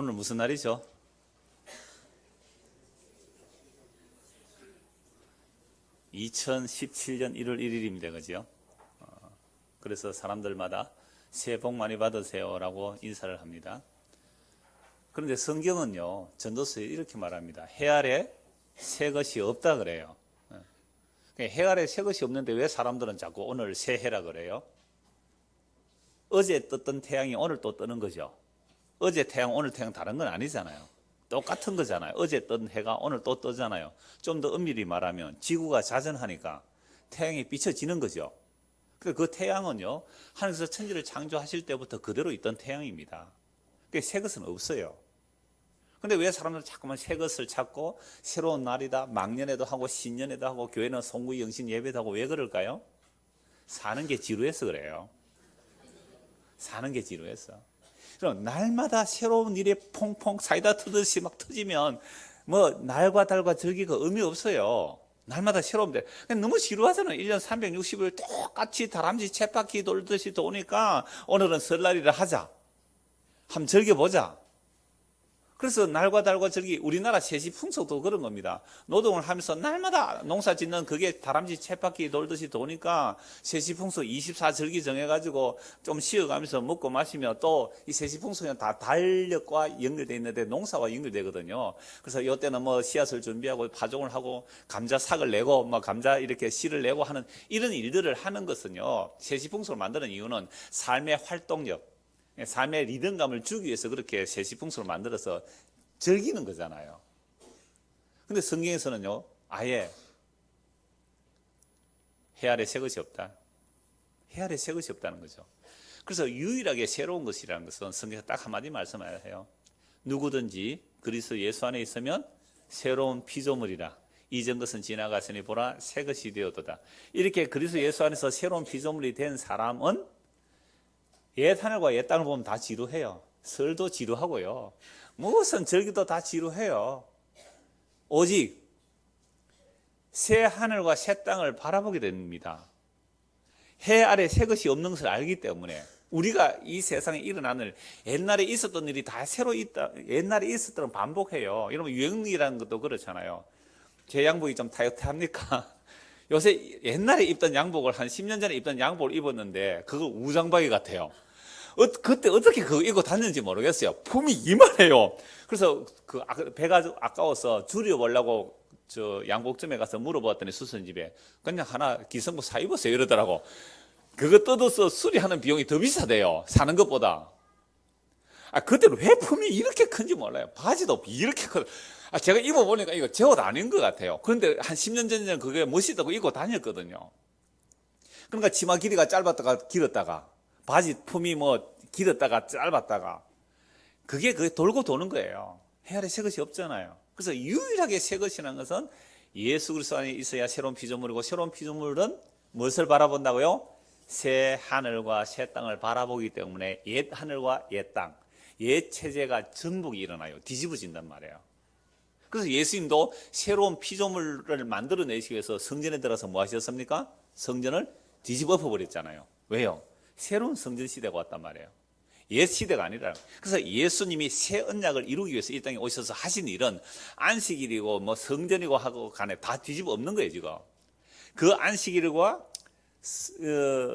오늘 무슨 날이죠? (2017년 1월 1일입니다) 그죠? 그래서 사람들마다 새해 복 많이 받으세요 라고 인사를 합니다. 그런데 성경은요, 전도서에 이렇게 말합니다. 해 아래 새 것이 없다 그래요. 해 아래 새 것이 없는데 왜 사람들은 자꾸 오늘 새해라 그래요? 어제 떴던 태양이 오늘 또 뜨는 거죠. 어제 태양 오늘 태양 다른 건 아니잖아요. 똑같은 거잖아요. 어제 뜬 해가 오늘 또 뜨잖아요. 좀 더 엄밀히 말하면 지구가 자전하니까 태양이 비춰지는 거죠. 그 태양은요, 하늘에서 천지를 창조하실 때부터 그대로 있던 태양입니다. 새 것은 없어요. 근데 왜 사람들은 자꾸만 새 것을 찾고 새로운 날이다, 막년에도 하고 신년에도 하고 교회는 송구의 영신 예배도 하고 왜 그럴까요? 사는 게 지루해서 그래요. 사는 게 지루해서. 그럼 날마다 새로운 일이 퐁퐁 사이다 트듯이 막 터지면 뭐 날과 달과 절기가 의미 없어요. 날마다 새로운데 너무 지루하잖아요. 1년 365일 똑같이 다람쥐 쳇바퀴 돌듯이 도니까 오늘은 설날이라 하자. 한번 즐겨보자. 그래서 날과 달과 절기, 우리나라 세시풍속도 그런 겁니다. 노동을 하면서 날마다 농사 짓는 그게 다람쥐 쳇바퀴 돌듯이 도니까 세시풍속 24절기 정해가지고 좀 쉬어가면서 먹고 마시면 또 이 세시풍속은 다 달력과 연결되어 있는데 농사와 연결되거든요. 그래서 이때는 뭐 씨앗을 준비하고 파종을 하고 감자삭을 내고 뭐 감자 이렇게 씨를 내고 하는 이런 일들을 하는 것은요, 세시풍속을 만드는 이유는 삶의 활동력, 삶의 리듬감을 주기 위해서 그렇게 세시풍속을 만들어서 즐기는 거잖아요. 근데 성경에서는요, 아예 해 아래 새 것이 없다. 해 아래 새 것이 없다는 거죠. 그래서 유일하게 새로운 것이라는 것은 성경에서 딱 한마디 말씀해요. 누구든지 그리스도 예수 안에 있으면 새로운 피조물이라. 이전 것은 지나갔으니 보라 새 것이 되었도다. 이렇게 그리스도 예수 안에서 새로운 피조물이 된 사람은 옛 하늘과 옛 땅을 보면 다 지루해요. 설도 지루하고요. 무슨 절기도 다 지루해요. 오직 새 하늘과 새 땅을 바라보게 됩니다. 해 아래 새 것이 없는 것을 알기 때문에 우리가 이 세상에 일어나는 옛날에 있었던 일이 다 새로 있다. 옛날에 있었던 걸 반복해요. 여러분 유행이라는 것도 그렇잖아요. 제 양복이 좀 타이트합니까? 요새 옛날에 입던 양복을 한 10년 전에 입던 양복을 입었는데 그거 우장바위 같아요. 그때 어떻게 그거 입고 다녔는지 모르겠어요. 품이 이만해요. 그래서 배가 아까워서 줄여보려고 저 양복점에 가서 물어봤더니 수선집에 그냥 하나 기성복 사 입었어요 이러더라고. 그거 뜯어서 수리하는 비용이 더 비싸대요. 사는 것보다. 그때는 왜 품이 이렇게 큰지 몰라요. 바지도 이렇게 커. 제가 입어보니까 이거 제 옷 아닌 것 같아요. 그런데 한 10년 전에는 그게 멋있다고 입고 다녔거든요. 그러니까 치마 길이가 짧았다가 길었다가 바지 품이 뭐 길었다가 짧았다가 그게 돌고 도는 거예요. 해 아래 새 것이 없잖아요. 그래서 유일하게 새 것이라는 것은 예수 그리스도 안에 있어야 새로운 피조물이고, 새로운 피조물은 무엇을 바라본다고요? 새 하늘과 새 땅을 바라보기 때문에 옛 하늘과 옛 땅, 옛 체제가 전복이 일어나요. 뒤집어진단 말이에요. 그래서 예수님도 새로운 피조물을 만들어내시기 위해서 성전에 들어서 뭐 하셨습니까? 성전을 뒤집어 엎어버렸잖아요. 왜요? 새로운 성전 시대가 왔단 말이에요. 옛 시대가 아니라. 그래서 예수님이 새 언약을 이루기 위해서 이 땅에 오셔서 하신 일은 안식일이고 뭐 성전이고 하고 간에 다 뒤집어 엎는 거예요 지금. 그 안식일과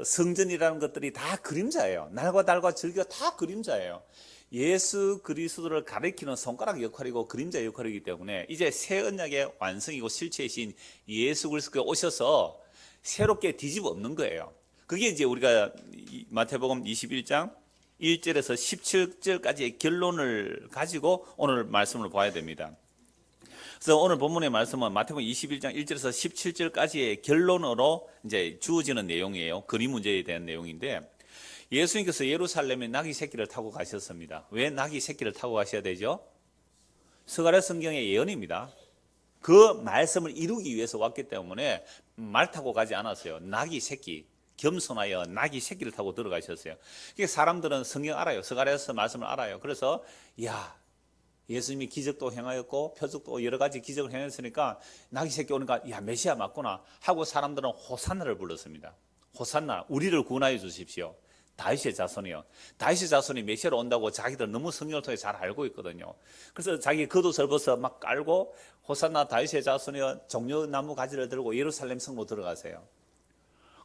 성전이라는 것들이 다 그림자예요. 날과 달과 절기가 다 그림자예요. 예수 그리스도를 가리키는 손가락 역할이고 그림자 역할이기 때문에 이제 새 언약의 완성이고 실체이신 예수 그리스도가 오셔서 새롭게 뒤집어 엎는 거예요. 그게 이제 우리가 마태복음 21장 1절에서 17절까지의 결론을 가지고 오늘 말씀을 봐야 됩니다. 그래서 오늘 본문의 말씀은 마태복음 21장 1절에서 17절까지의 결론으로 이제 주어지는 내용이에요. 그림 문제에 대한 내용인데, 예수님께서 예루살렘에 나귀 새끼를 타고 가셨습니다. 왜 나귀 새끼를 타고 가셔야 되죠? 스가랴 성경의 예언입니다. 그 말씀을 이루기 위해서 왔기 때문에 말 타고 가지 않았어요. 나귀 새끼, 겸손하여 나귀 새끼를 타고 들어가셨어요. 그러니까 사람들은 성경 알아요. 스가랴서 말씀을 알아요. 그래서 예수님이 기적도 행하였고 표적도 여러 가지 기적을 행했으니까 나귀 새끼 오니까 메시아 맞구나 하고 사람들은 호산나를 불렀습니다. 호산나, 우리를 구원하여 주십시오. 다윗의 자손이요. 다윗의 자손이 메시아로 온다고 자기들 너무 성경을 통해 잘 알고 있거든요. 그래서 자기 겉옷을 벗어 막 깔고 호산나 다윗의 자손이여 종려나무 가지를 들고 예루살렘 성으로 들어가세요.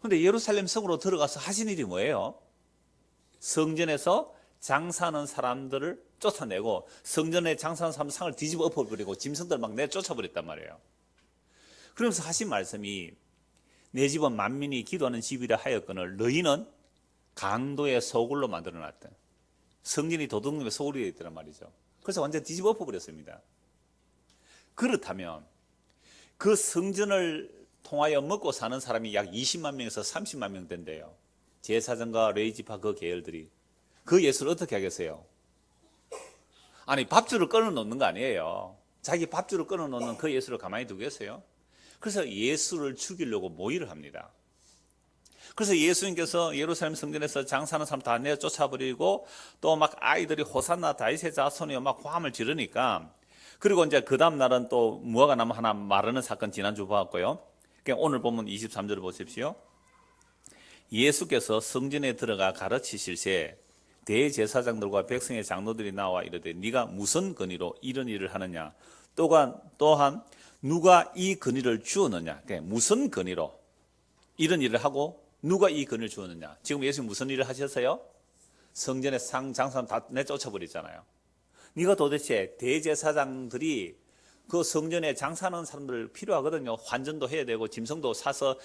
근데 예루살렘 성으로 들어가서 하신 일이 뭐예요? 성전에서 장사하는 사람들을 쫓아내고 성전에 장사하는 사람 상을 뒤집어 엎어버리고 짐승들 막 내쫓아버렸단 말이에요. 그러면서 하신 말씀이 내 집은 만민이 기도하는 집이라 하였거늘 너희는 강도의 소굴로 만들어놨다. 성전이 도둑놈의 소굴이 되어 있단 말이죠. 그래서 완전 뒤집어 엎어버렸습니다. 그렇다면 그 성전을 통하여 먹고 사는 사람이 약 20만 명에서 30만 명 된대요. 제사장과 레위지파 그 계열들이. 그 예수를 어떻게 하겠어요? 아니 밥줄을 끊어놓는 거 아니에요. 자기 밥줄을 끊어놓는 그 예수를 가만히 두겠어요? 그래서 예수를 죽이려고 모의를 합니다. 그래서 예수님께서 예루살렘 성전에서 장사하는 사람 다 내쫓아버리고 또 막 아이들이 호산나 다윗의 자손이여 막 화음을 지르니까 그리고 이제 그 다음 날은 또 무화과 나무 하나 마르는 사건 지난주 보았고요. 그러니까 오늘 보면 23절을 보십시오. 예수께서 성전에 들어가 가르치실새 대제사장들과 백성의 장로들이 나와 이르되 네가 무슨 권위로 이런 일을 하느냐 또한 누가 이 권위를 주었느냐 그러니까 무슨 권위로 이런 일을 하고 누가 이 권위를 주었느냐. 지금 예수님 무슨 일을 하셨어요? 성전에 장사람 다 내쫓아버리잖아요. 네가 도대체 대제사장들이 그 성전에 장사하는 사람들 필요하거든요. 환전도 해야 되고 짐승도 사서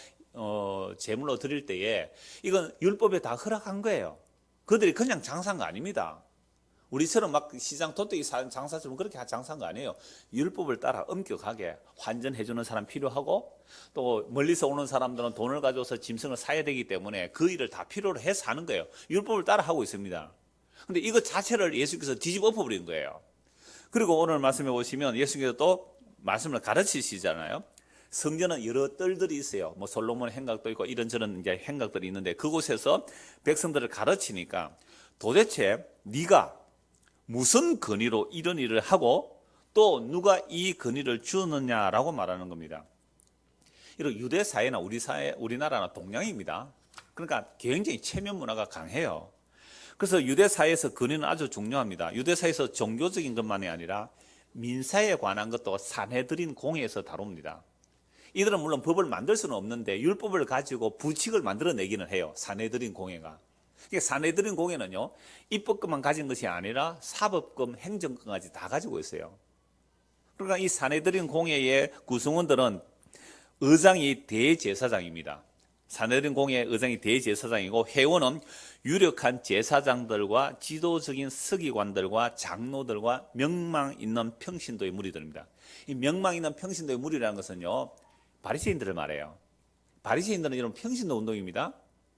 제물로 드릴 때에 이건 율법에 다 허락한 거예요. 그들이 그냥 장사한 거 아닙니다. 우리처럼 막 시장 도떼기 장사처럼 그렇게 장사한 거 아니에요. 율법을 따라 엄격하게 환전해주는 사람 필요하고 또 멀리서 오는 사람들은 돈을 가져와서 짐승을 사야 되기 때문에 그 일을 다 필요로 해서 하는 거예요. 율법을 따라 하고 있습니다. 근데 이것 자체를 예수께서 뒤집어 엎어버린 거예요. 그리고 오늘 말씀해 보시면 예수께서 또 말씀을 가르치시잖아요. 성전은 여러 뜰들이 있어요. 뭐 솔로몬 행각도 있고 이런저런 이제 행각들이 있는데 그곳에서 백성들을 가르치니까 도대체 네가 무슨 권위로 이런 일을 하고 또 누가 이 권위를 주느냐라고 말하는 겁니다. 이런 유대 사회나 우리나라나 동양입니다. 그러니까 굉장히 체면 문화가 강해요. 그래서 유대 사회에서 권위는 아주 중요합니다. 유대 사회에서 종교적인 것만이 아니라 민사에 관한 것도 산헤드린 공회에서 다룹니다. 이들은 물론 법을 만들 수는 없는데 율법을 가지고 부칙을 만들어내기는 해요. 산헤드린 공회가. 산헤드린 공회는요, 입법권만 가진 것이 아니라 사법권, 행정권까지 다 가지고 있어요. 그러니까 이 산헤드린 공회의 구성원들은 의장이 대제사장입니다. 산헤드린 공회의 의장이 대제사장이고 회원은 유력한 제사장들과 지도적인 서기관들과 장로들과 명망 있는 평신도의 무리들입니다. 이 명망 있는 평신도의 무리라는 것은요, 바리새인들을 말해요. 바리새인들은 이런 평신도 운동입니다.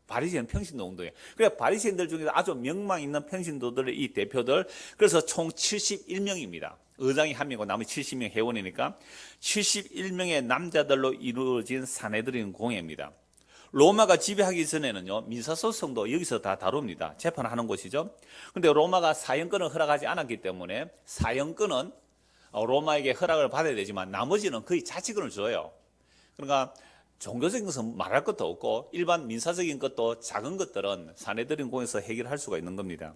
바리새인 평신도 운동이에요. 그러니까 바리새인들 중에서 아주 명망 있는 평신도들의 이 대표들, 그래서 총 71명입니다. 의장이 한 명이고 나머지 70명 회원이니까 71명의 남자들로 이루어진 산헤드린 공회입니다. 로마가 지배하기 전에는요, 민사소송도 여기서 다 다룹니다. 재판하는 곳이죠. 근데 로마가 사형권을 허락하지 않았기 때문에 사형권은 로마에게 허락을 받아야 되지만 나머지는 거의 자치권을 줘요. 그러니까 종교적인 것은 말할 것도 없고 일반 민사적인 것도 작은 것들은 산헤드린 공회에서 해결할 수가 있는 겁니다.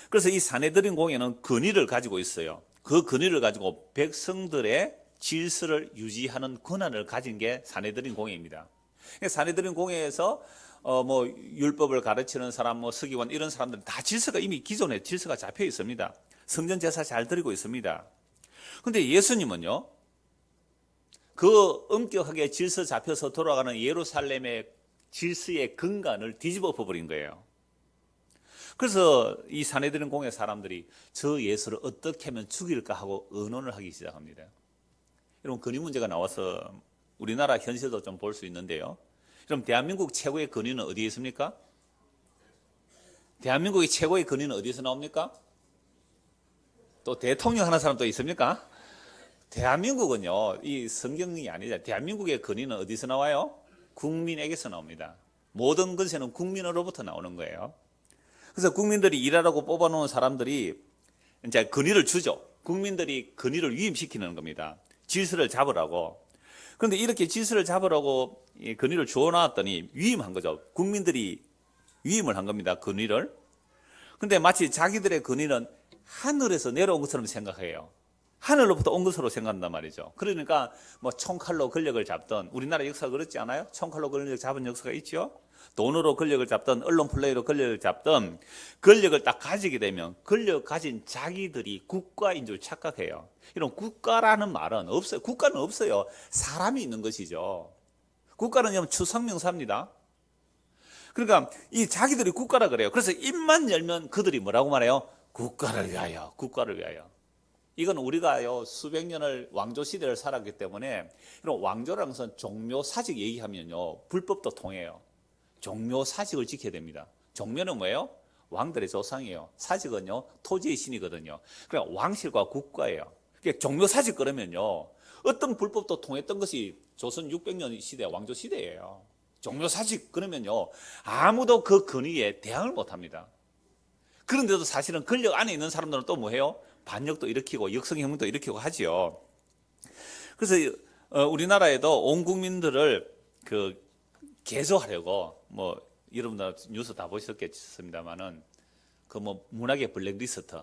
그래서 이 산헤드린 공회는 권위를 가지고 있어요. 그 권위를 가지고 백성들의 질서를 유지하는 권한을 가진 게 산헤드린 공회입니다. 산헤드린 공회에서 뭐 율법을 가르치는 사람, 뭐 서기관 이런 사람들은 다 질서가 이미 기존에 질서가 잡혀 있습니다. 성전 제사 잘 드리고 있습니다. 그런데 예수님은요, 그 엄격하게 질서 잡혀서 돌아가는 예루살렘의 질서의 근간을 뒤집어 엎어버린 거예요. 그래서 이 산헤드린 공회 사람들이 저 예수를 어떻게 하면 죽일까 하고 의논을 하기 시작합니다. 여러분, 권위 문제가 나와서 우리나라 현실도 좀 볼 수 있는데요. 그럼 대한민국 최고의 권위는 어디에 있습니까? 대한민국의 최고의 권위는 어디서 나옵니까? 또 대통령 하는 사람 또 있습니까? 대한민국은요, 이 성경이 아니라 대한민국의 권위는 어디서 나와요? 국민에게서 나옵니다. 모든 것에는 국민으로부터 나오는 거예요. 그래서 국민들이 일하라고 뽑아놓은 사람들이 이제 권위를 주죠. 국민들이 권위를 위임시키는 겁니다. 질서를 잡으라고. 그런데 이렇게 질서를 잡으라고 권위를 주어놨더니 위임한 거죠. 국민들이 위임을 한 겁니다. 권위를. 근데 마치 자기들의 권위는 하늘에서 내려온 것처럼 생각해요. 하늘로부터 온 것으로 생각한단 말이죠. 그러니까 뭐 총칼로 권력을 잡던, 우리나라 역사가 그렇지 않아요? 총칼로 권력을 잡은 역사가 있죠. 돈으로 권력을 잡던, 언론 플레이로 권력을 잡던, 권력을 딱 가지게 되면 권력 가진 자기들이 국가인 줄 착각해요. 이런 국가라는 말은 없어요. 국가는 없어요. 사람이 있는 것이죠. 국가는 추상명사입니다. 그러니까 이 자기들이 국가라 그래요. 그래서 입만 열면 그들이 뭐라고 말해요? 국가를 위하여, 국가를 위하여. 이건 우리가요 수백 년을 왕조 시대를 살았기 때문에 이런 왕조라는 것은 종묘 사직 얘기하면요 불법도 통해요. 종묘 사직을 지켜야 됩니다. 종묘는 뭐예요? 왕들의 조상이에요. 사직은요 토지의 신이거든요. 그러니까 왕실과 국가예요. 그러니까 종묘 사직 그러면요 어떤 불법도 통했던 것이 조선 600년 시대 왕조 시대예요. 종묘 사직 그러면요 아무도 그 권위에 대항을 못합니다. 그런데도 사실은 권력 안에 있는 사람들은 또 뭐해요? 반역도 일으키고 역성혁명도 일으키고 하지요. 그래서 우리나라에도 온 국민들을 개조하려고 뭐 여러분들 뉴스 다 보셨겠습니다만은 그 뭐 문학의 블랙리스트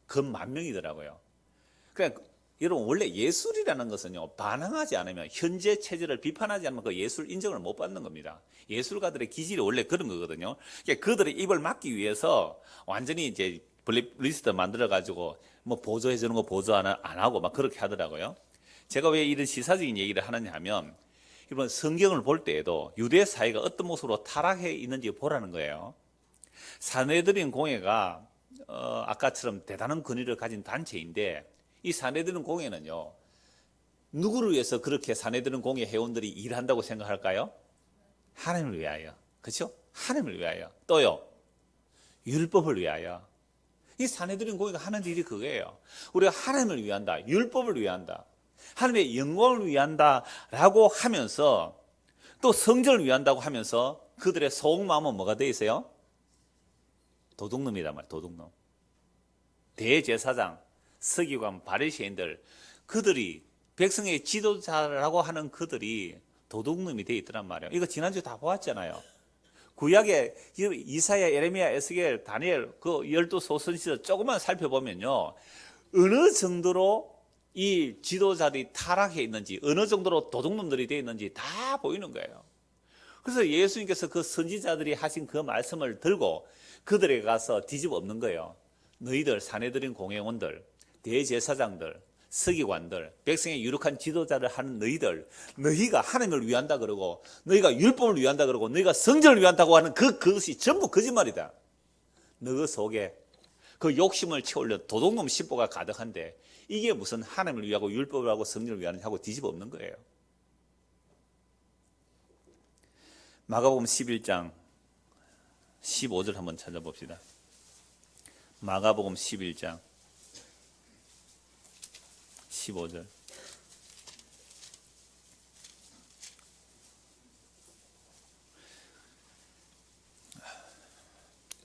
그 10,000명이더라고요. 그러니까 여러분 원래 예술이라는 것은요 반항하지 않으면 현재 체제를 비판하지 않으면 그 예술 인정을 못 받는 겁니다. 예술가들의 기질이 원래 그런 거거든요. 그러니까 그들의 입을 막기 위해서 완전히 이제 블랙리스트 만들어 가지고 뭐 보조해 주는 거 보조 안 하고 막 그렇게 하더라고요. 제가 왜 이런 시사적인 얘기를 하느냐 하면 이번 성경을 볼 때에도 유대 사회가 어떤 모습으로 타락해 있는지 보라는 거예요. 사내들인 공회가 아까처럼 대단한 권위를 가진 단체인데 이 사내들인 공회는요 누구를 위해서 그렇게 사내들인 공회 회원들이 일한다고 생각할까요? 하나님을 위하여. 그렇죠? 하나님을 위하여. 또요 율법을 위하여. 이 사내들인 공회가 하는 일이 그거예요. 우리가 하나님을 위한다. 율법을 위한다. 하나님의 영광을 위한다라고 하면서 또 성전을 위한다고 하면서 그들의 속마음은 뭐가 되어 있어요? 도둑놈이란 말이에요. 도둑놈. 대제사장, 서기관, 바리새인들 그들이 백성의 지도자라고 하는 그들이 도둑놈이 되어 있더란 말이에요. 이거 지난주에 다 보았잖아요. 구약의 이사야, 예레미야, 에스겔, 다니엘 그 12소선지서 조금만 살펴보면요. 어느 정도로 이 지도자들이 타락해 있는지 어느 정도로 도둑놈들이 되어 있는지 다 보이는 거예요. 그래서 예수님께서 그 선지자들이 하신 그 말씀을 들고 그들에게 가서 뒤집어 엎는 거예요. 너희들 사내들인 공회원들, 대제사장들, 서기관들, 백성의 유력한 지도자를 하는 너희들, 너희가 하나님을 위한다 그러고 너희가 율법을 위한다 그러고 너희가 성전을 위한다고 하는 그것이 전부 거짓말이다. 너 속에 그 욕심을 채우려 도둑놈 심보가 가득한데 이게 무슨 하나님을 위하고 율법을 하고 성전을 위하고 뒤집어 엎는 거예요. 마가복음 11장 15절 한번 찾아봅시다. 마가복음 11장 15절.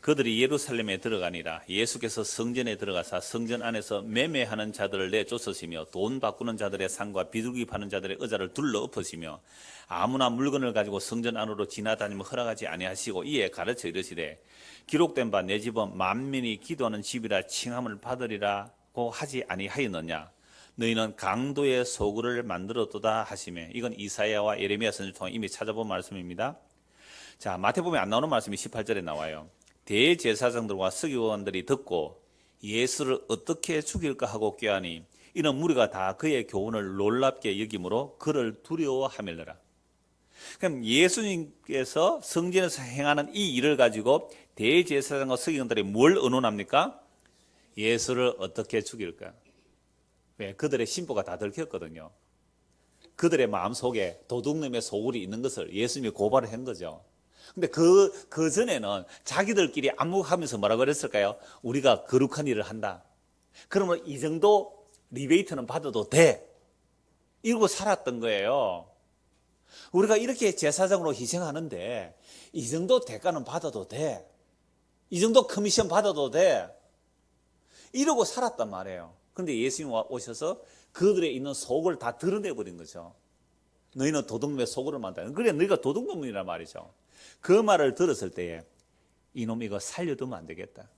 그들이 예루살렘에 들어가니라. 예수께서 성전에 들어가사 성전 안에서 매매하는 자들을 내쫓으시며 돈 바꾸는 자들의 상과 비둘기 파는 자들의 의자를 둘러 엎으시며 아무나 물건을 가지고 성전 안으로 지나다니며 허락하지 아니하시고 이에 가르쳐 이르시되 기록된 바 내 집은 만민이 기도하는 집이라 칭함을 받으리라고 하지 아니하였느냐. 너희는 강도의 소굴을 만들었도다 하시며. 이건 이사야와 예레미야 선지를 통해 이미 찾아본 말씀입니다. 자, 마태복음에 안 나오는 말씀이 18절에 나와요. 대제사장들과 서기관들이 듣고 예수를 어떻게 죽일까 하고 꾀하니 이는 무리가 다 그의 교훈을 놀랍게 여김으로 그를 두려워하밀더라. 그럼 예수님께서 성전에서 행하는 이 일을 가지고 대제사장과 서기관들이 뭘 의논합니까? 예수를 어떻게 죽일까? 왜? 그들의 심보가 다 들켰거든요. 그들의 마음속에 도둑놈의 소굴이 있는 것을 예수님이 고발을 한 거죠. 근데 그 전에는 자기들끼리 안목하면서 뭐라고 그랬을까요? 우리가 거룩한 일을 한다. 그러면 이 정도 리베이트는 받아도 돼. 이러고 살았던 거예요. 우리가 이렇게 제사장으로 희생하는데 이 정도 대가는 받아도 돼. 이 정도 커미션 받아도 돼. 이러고 살았단 말이에요. 그런데 예수님 오셔서 그들의 있는 속을 다 드러내버린 거죠. 너희는 도둑놈의 소굴을 만든다. 그래 너희가 도둑놈이란 말이죠. 그 말을 들었을 때에 이놈 이거 살려두면 안 되겠다.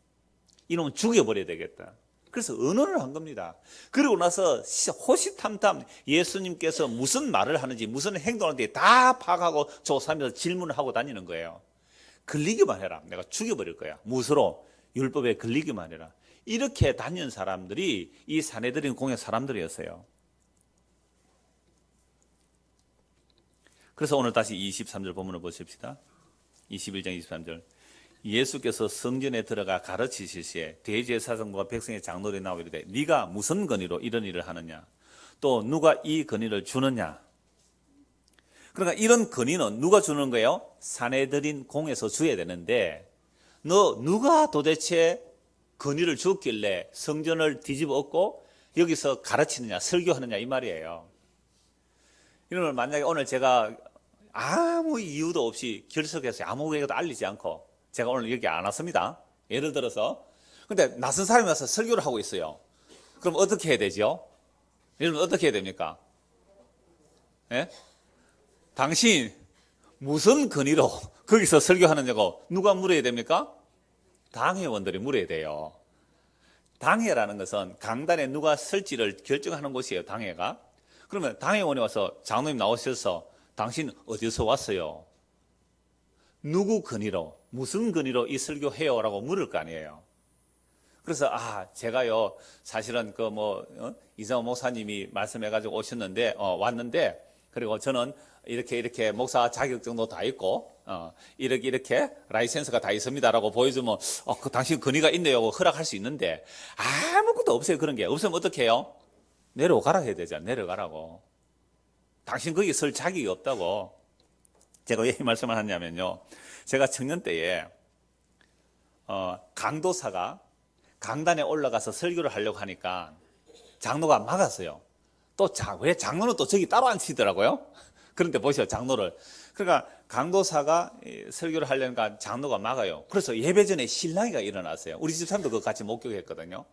이놈은 죽여버려야 되겠다. 그래서 언언을 한 겁니다. 그리고 나서 호시탐탐 예수님께서 무슨 말을 하는지 무슨 행동을 하는지 다 파악하고 조사하면서 질문을 하고 다니는 거예요. 걸리기만 해라. 내가 죽여버릴 거야. 무엇으로? 율법에 걸리기만 해라. 이렇게 다니는 사람들이 이 사내들인 공의 사람들이었어요. 그래서 오늘 다시 23절 본문을 보십시다. 21장 23절. 예수께서 성전에 들어가 가르치실 시에 대제사장과 백성의 장로들이 나와 이르되 네가 무슨 권위로 이런 일을 하느냐? 또 누가 이 권위를 주느냐? 그러니까 이런 권위는 누가 주는 거예요? 사내들인 공에서 줘야 되는데 너 누가 도대체 권위를 줬길래 성전을 뒤집어 엎고 여기서 가르치느냐 설교하느냐 이 말이에요. 이러면 만약에 오늘 제가 아무 이유도 없이 결석해서 아무에게도 알리지 않고 제가 오늘 여기 안 왔습니다. 예를 들어서 근데 낯선 사람이 와서 설교를 하고 있어요. 그럼 어떻게 해야 되죠? 여러분 어떻게 해야 됩니까? 예? 당신 무슨 권위로 거기서 설교하느냐고 누가 물어야 됩니까? 당회원들이 물어야 돼요. 당회라는 것은 강단에 누가 설지를 결정하는 곳이에요. 당회가. 그러면 당회원이 와서 장로님 나오셔서 당신 어디서 왔어요? 누구 권위로 무슨 권위로 이 설교해요? 라고 물을 거 아니에요. 그래서 제가요 사실은 이상호 목사님이 말씀해가지고 오셨는데 왔는데 그리고 저는 이렇게 목사 자격증도 다 있고 이렇게 라이센스가 다 있습니다라고 보여주면 그 당신 권위가 있네요 하고 허락할 수 있는데 아무것도 없어요. 그런 게 없으면 어떻게 해요? 내려가라 해야 되잖아. 내려가라고. 당신 거기 설 자격이 없다고. 제가 왜 이 말씀을 하냐면요, 제가 청년 때에 강도사가 강단에 올라가서 설교를 하려고 하니까 장로가 막았어요. 왜 장로는 또 저기 따로 앉히더라고요. 그런데 보세요, 장로를. 그러니까 강도사가 설교를 하려니까 장로가 막아요. 그래서 예배 전에 실랑이가 일어났어요. 우리 집사람도 그거 같이 목격했거든요.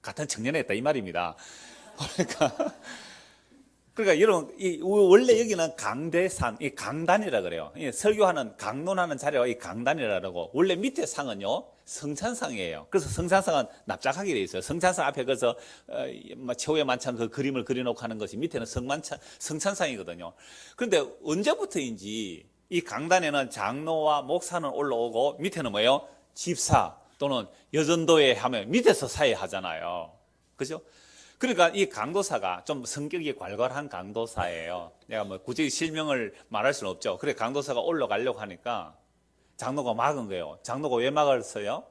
같은 청년이었다 이 말입니다. 그러니까 여러분, 원래 여기는 강대산, 이 강단이라 그래요. 설교하는, 강론하는 자리가 이 강단이라고. 원래 밑에 상은요, 성찬상이에요. 그래서 성찬상은 납작하게 돼 있어요. 성찬상 앞에 그래서 최후의 만찬 그 그림을 그려놓고 하는 것이 밑에는 성찬상이거든요. 그런데 언제부터인지 이 강단에는 장로와 목사는 올라오고 밑에는 뭐예요? 집사 또는 여전도회 하면 밑에서 사회하잖아요. 그죠? 그러니까 이 강도사가 좀 성격이 괄괄한 강도사예요. 내가 굳이 실명을 말할 수는 없죠. 그래 강도사가 올라가려고 하니까 장로가 막은 거예요. 장로가 왜 막았어요?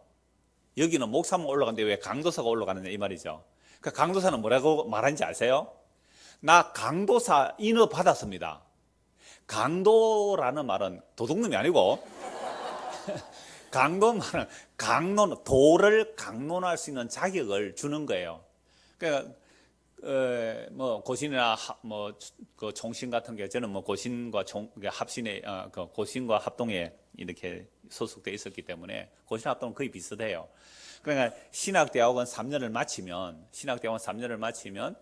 여기는 목사만 올라가는데 왜 강도사가 올라가느냐 이 말이죠. 그러니까 강도사는 뭐라고 말하는지 아세요? 나 강도사 인허 받았습니다. 강도라는 말은 도둑놈이 아니고 강도 말은 도를 강론할 수 있는 자격을 주는 거예요. 그러니까 고신이나 그 총신 같은 게 저는 고신과 합신의 고신과 합동에 이렇게 소속돼 있었기 때문에 고신 합동은 거의 비슷해요. 그러니까 신학대학원 3년을 마치면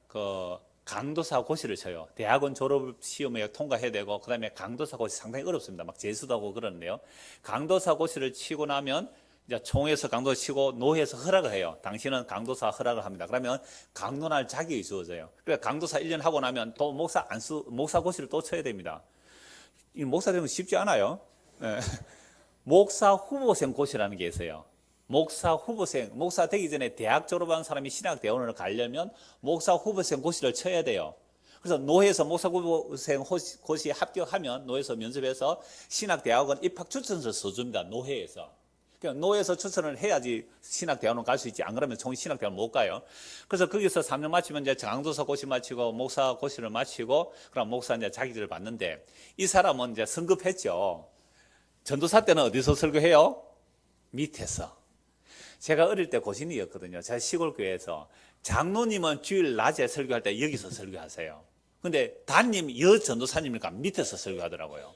그 강도사 고시를 쳐요. 대학원 졸업 시험에 통과해야 되고 그다음에 강도사 고시 상당히 어렵습니다. 막 재수도 하고 그러는데요. 강도사 고시를 치고 나면 이제 총회에서 강도 치고 노회에서 허락을 해요. 당신은 강도사 허락을 합니다. 그러면 강론할 자격이 주어져요. 그러니까 강도사 1년 하고 나면 또 목사 고시를 또 쳐야 됩니다. 이 목사 되면 쉽지 않아요. 네. 목사 후보생 고시라는 게 있어요. 목사 되기 전에 대학 졸업한 사람이 신학대원을 가려면 목사 후보생 고시를 쳐야 돼요. 그래서 노회에서 목사 후보생 고시 합격하면 노회에서 면접해서 신학대학원 입학 추천서를 써줍니다. 노회에서. 그러니까 노회에서 추천을 해야지 신학대학원 갈 수 있지. 안 그러면 총 신학대학원 못 가요. 그래서 거기서 3년 마치면 이제 강도사 고시 마치고 목사 고시를 마치고 그럼 목사 이제 자격을 받는데 이 사람은 이제 성급했죠. 전도사 때는 어디서 설교해요? 밑에서. 제가 어릴 때 고신이었거든요. 제가 시골교회에서 장로님은 주일 낮에 설교할 때 여기서 설교하세요. 근데 담임 여전도사님이니까 밑에서 설교하더라고요.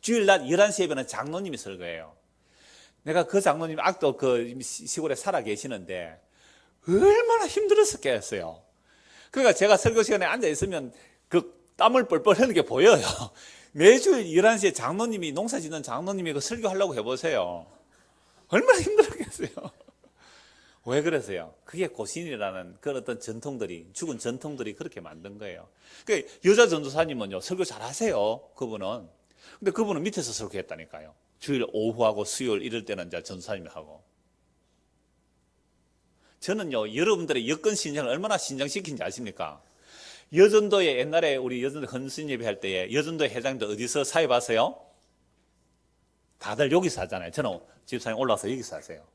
주일 낮 11시 예배는 장로님이 설교해요. 내가 그 장로님 아직도 그 시골에 살아 계시는데 얼마나 힘들었었겠어요. 그러니까 제가 설교 시간에 앉아 있으면 그 땀을 뻘뻘 흘리는 게 보여요. 매주 11시에 장로님이 농사 짓는 장로님이 그 설교하려고 해보세요. 얼마나 힘들었겠어요. 왜 그러세요? 그게 고신이라는 그런 어떤 전통들이, 죽은 전통들이 그렇게 만든 거예요. 그 여자 전도사님은요, 설교 잘 하세요. 그분은. 근데 그분은 밑에서 설교했다니까요. 주일 오후하고 수요일 이럴 때는 이제 전도사님이 하고. 저는요, 여러분들의 여건 신장을 얼마나 신장시킨지 아십니까? 여전도에 옛날에 우리 여전도 헌신 예배 할 때에 여전도 회장님도 어디서 사회 봤어요? 다들 여기서 하잖아요. 저는 집사님 올라와서 여기서 하세요.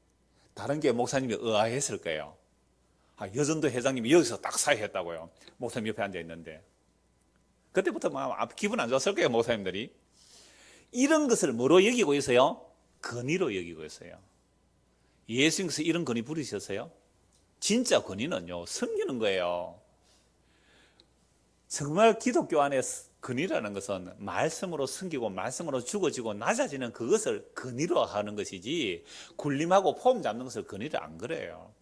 다른 게 목사님이 의아했을 거예요. 아, 여전도 회장님이 여기서 딱 사회했다고요. 목사님 옆에 앉아 있는데. 그때부터 막 기분 안 좋았을 거예요, 목사님들이. 이런 것을 뭐로 여기고 있어요? 권위로 여기고 있어요. 예수님께서 이런 권위 부리셨어요? 진짜 권위는요, 섬기는 거예요. 정말 기독교 안에 권위라는 것은 말씀으로 섬기고 말씀으로 죽어지고 낮아지는 그것을 권위로 하는 것이지 군림하고 폼 잡는 것을 권위를 안 그래요.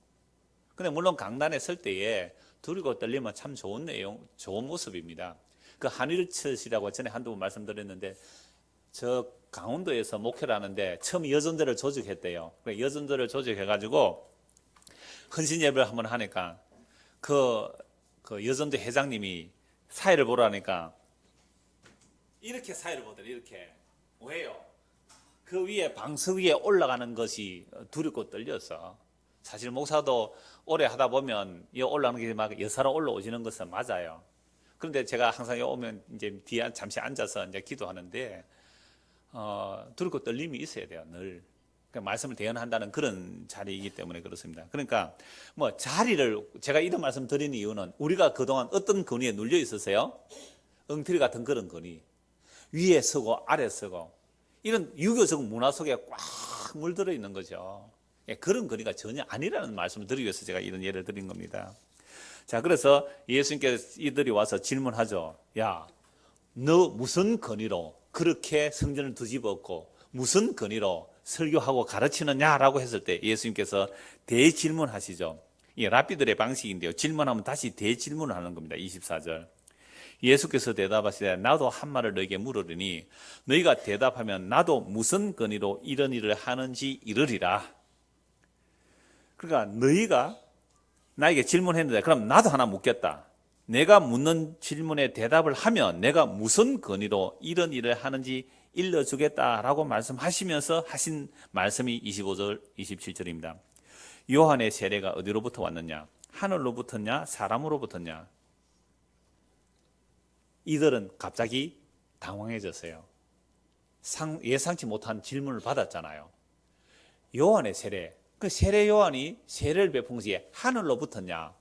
근데 물론 강단에 설 때에 두리고 떨리면 참 좋은 내용, 좋은 모습입니다. 그 한일처시라고 전에 한두 번 말씀드렸는데 저 강원도에서 목회를 하는데 처음 여전대를 조직했대요. 여전대를 조직해가지고 헌신 예배를 한번 하니까 그 여전대 회장님이 사회를 보라니까 이렇게 사회를 보더래. 이렇게. 왜요? 그 위에 방석 위에 올라가는 것이 두렵고 떨려서. 사실 목사도 오래 하다 보면 이 올라가는 게 막 여사로 올라오시는 것은 맞아요. 그런데 제가 항상 오면 이제 뒤에 잠시 앉아서 이제 기도하는데 두렵고 떨림이 있어야 돼요. 늘. 그러니까 말씀을 대언한다는 그런 자리이기 때문에 그렇습니다. 그러니까 뭐 자리를 제가 이런 말씀 드리는 이유는 우리가 그동안 어떤 권위에 눌려 있었어요? 엉터리 같은 그런 권위. 위에 서고 아래 서고 이런 유교적 문화 속에 꽉 물들어 있는 거죠. 그런 권위가 전혀 아니라는 말씀을 드리기 위해서 제가 이런 예를 드린 겁니다. 자, 그래서 예수님께서 이들이 와서 질문하죠. 야, 너 무슨 권위로 그렇게 성전을 뒤집었고 무슨 권위로 설교하고 가르치느냐라고 했을 때 예수님께서 대질문하시죠. 이 랍비들의 방식인데요. 질문하면 다시 대질문을 하는 겁니다. 24절. 예수께서 대답하시되 나도 한 말을 너에게 물으리니 너희가 대답하면 나도 무슨 권위로 이런 일을 하는지 이르리라. 그러니까 너희가 나에게 질문했는데 그럼 나도 하나 묻겠다. 내가 묻는 질문에 대답을 하면 내가 무슨 권위로 이런 일을 하는지 일러주겠다라고 말씀하시면서 하신 말씀이 25절, 27절입니다. 요한의 세례가 어디로부터 왔느냐? 하늘로부터냐? 사람으로부터냐? 이들은 갑자기 당황해졌어요. 예상치 못한 질문을 받았잖아요. 요한의 세례, 그 세례 요한이 세례를 베푼 것이 하늘로부터냐?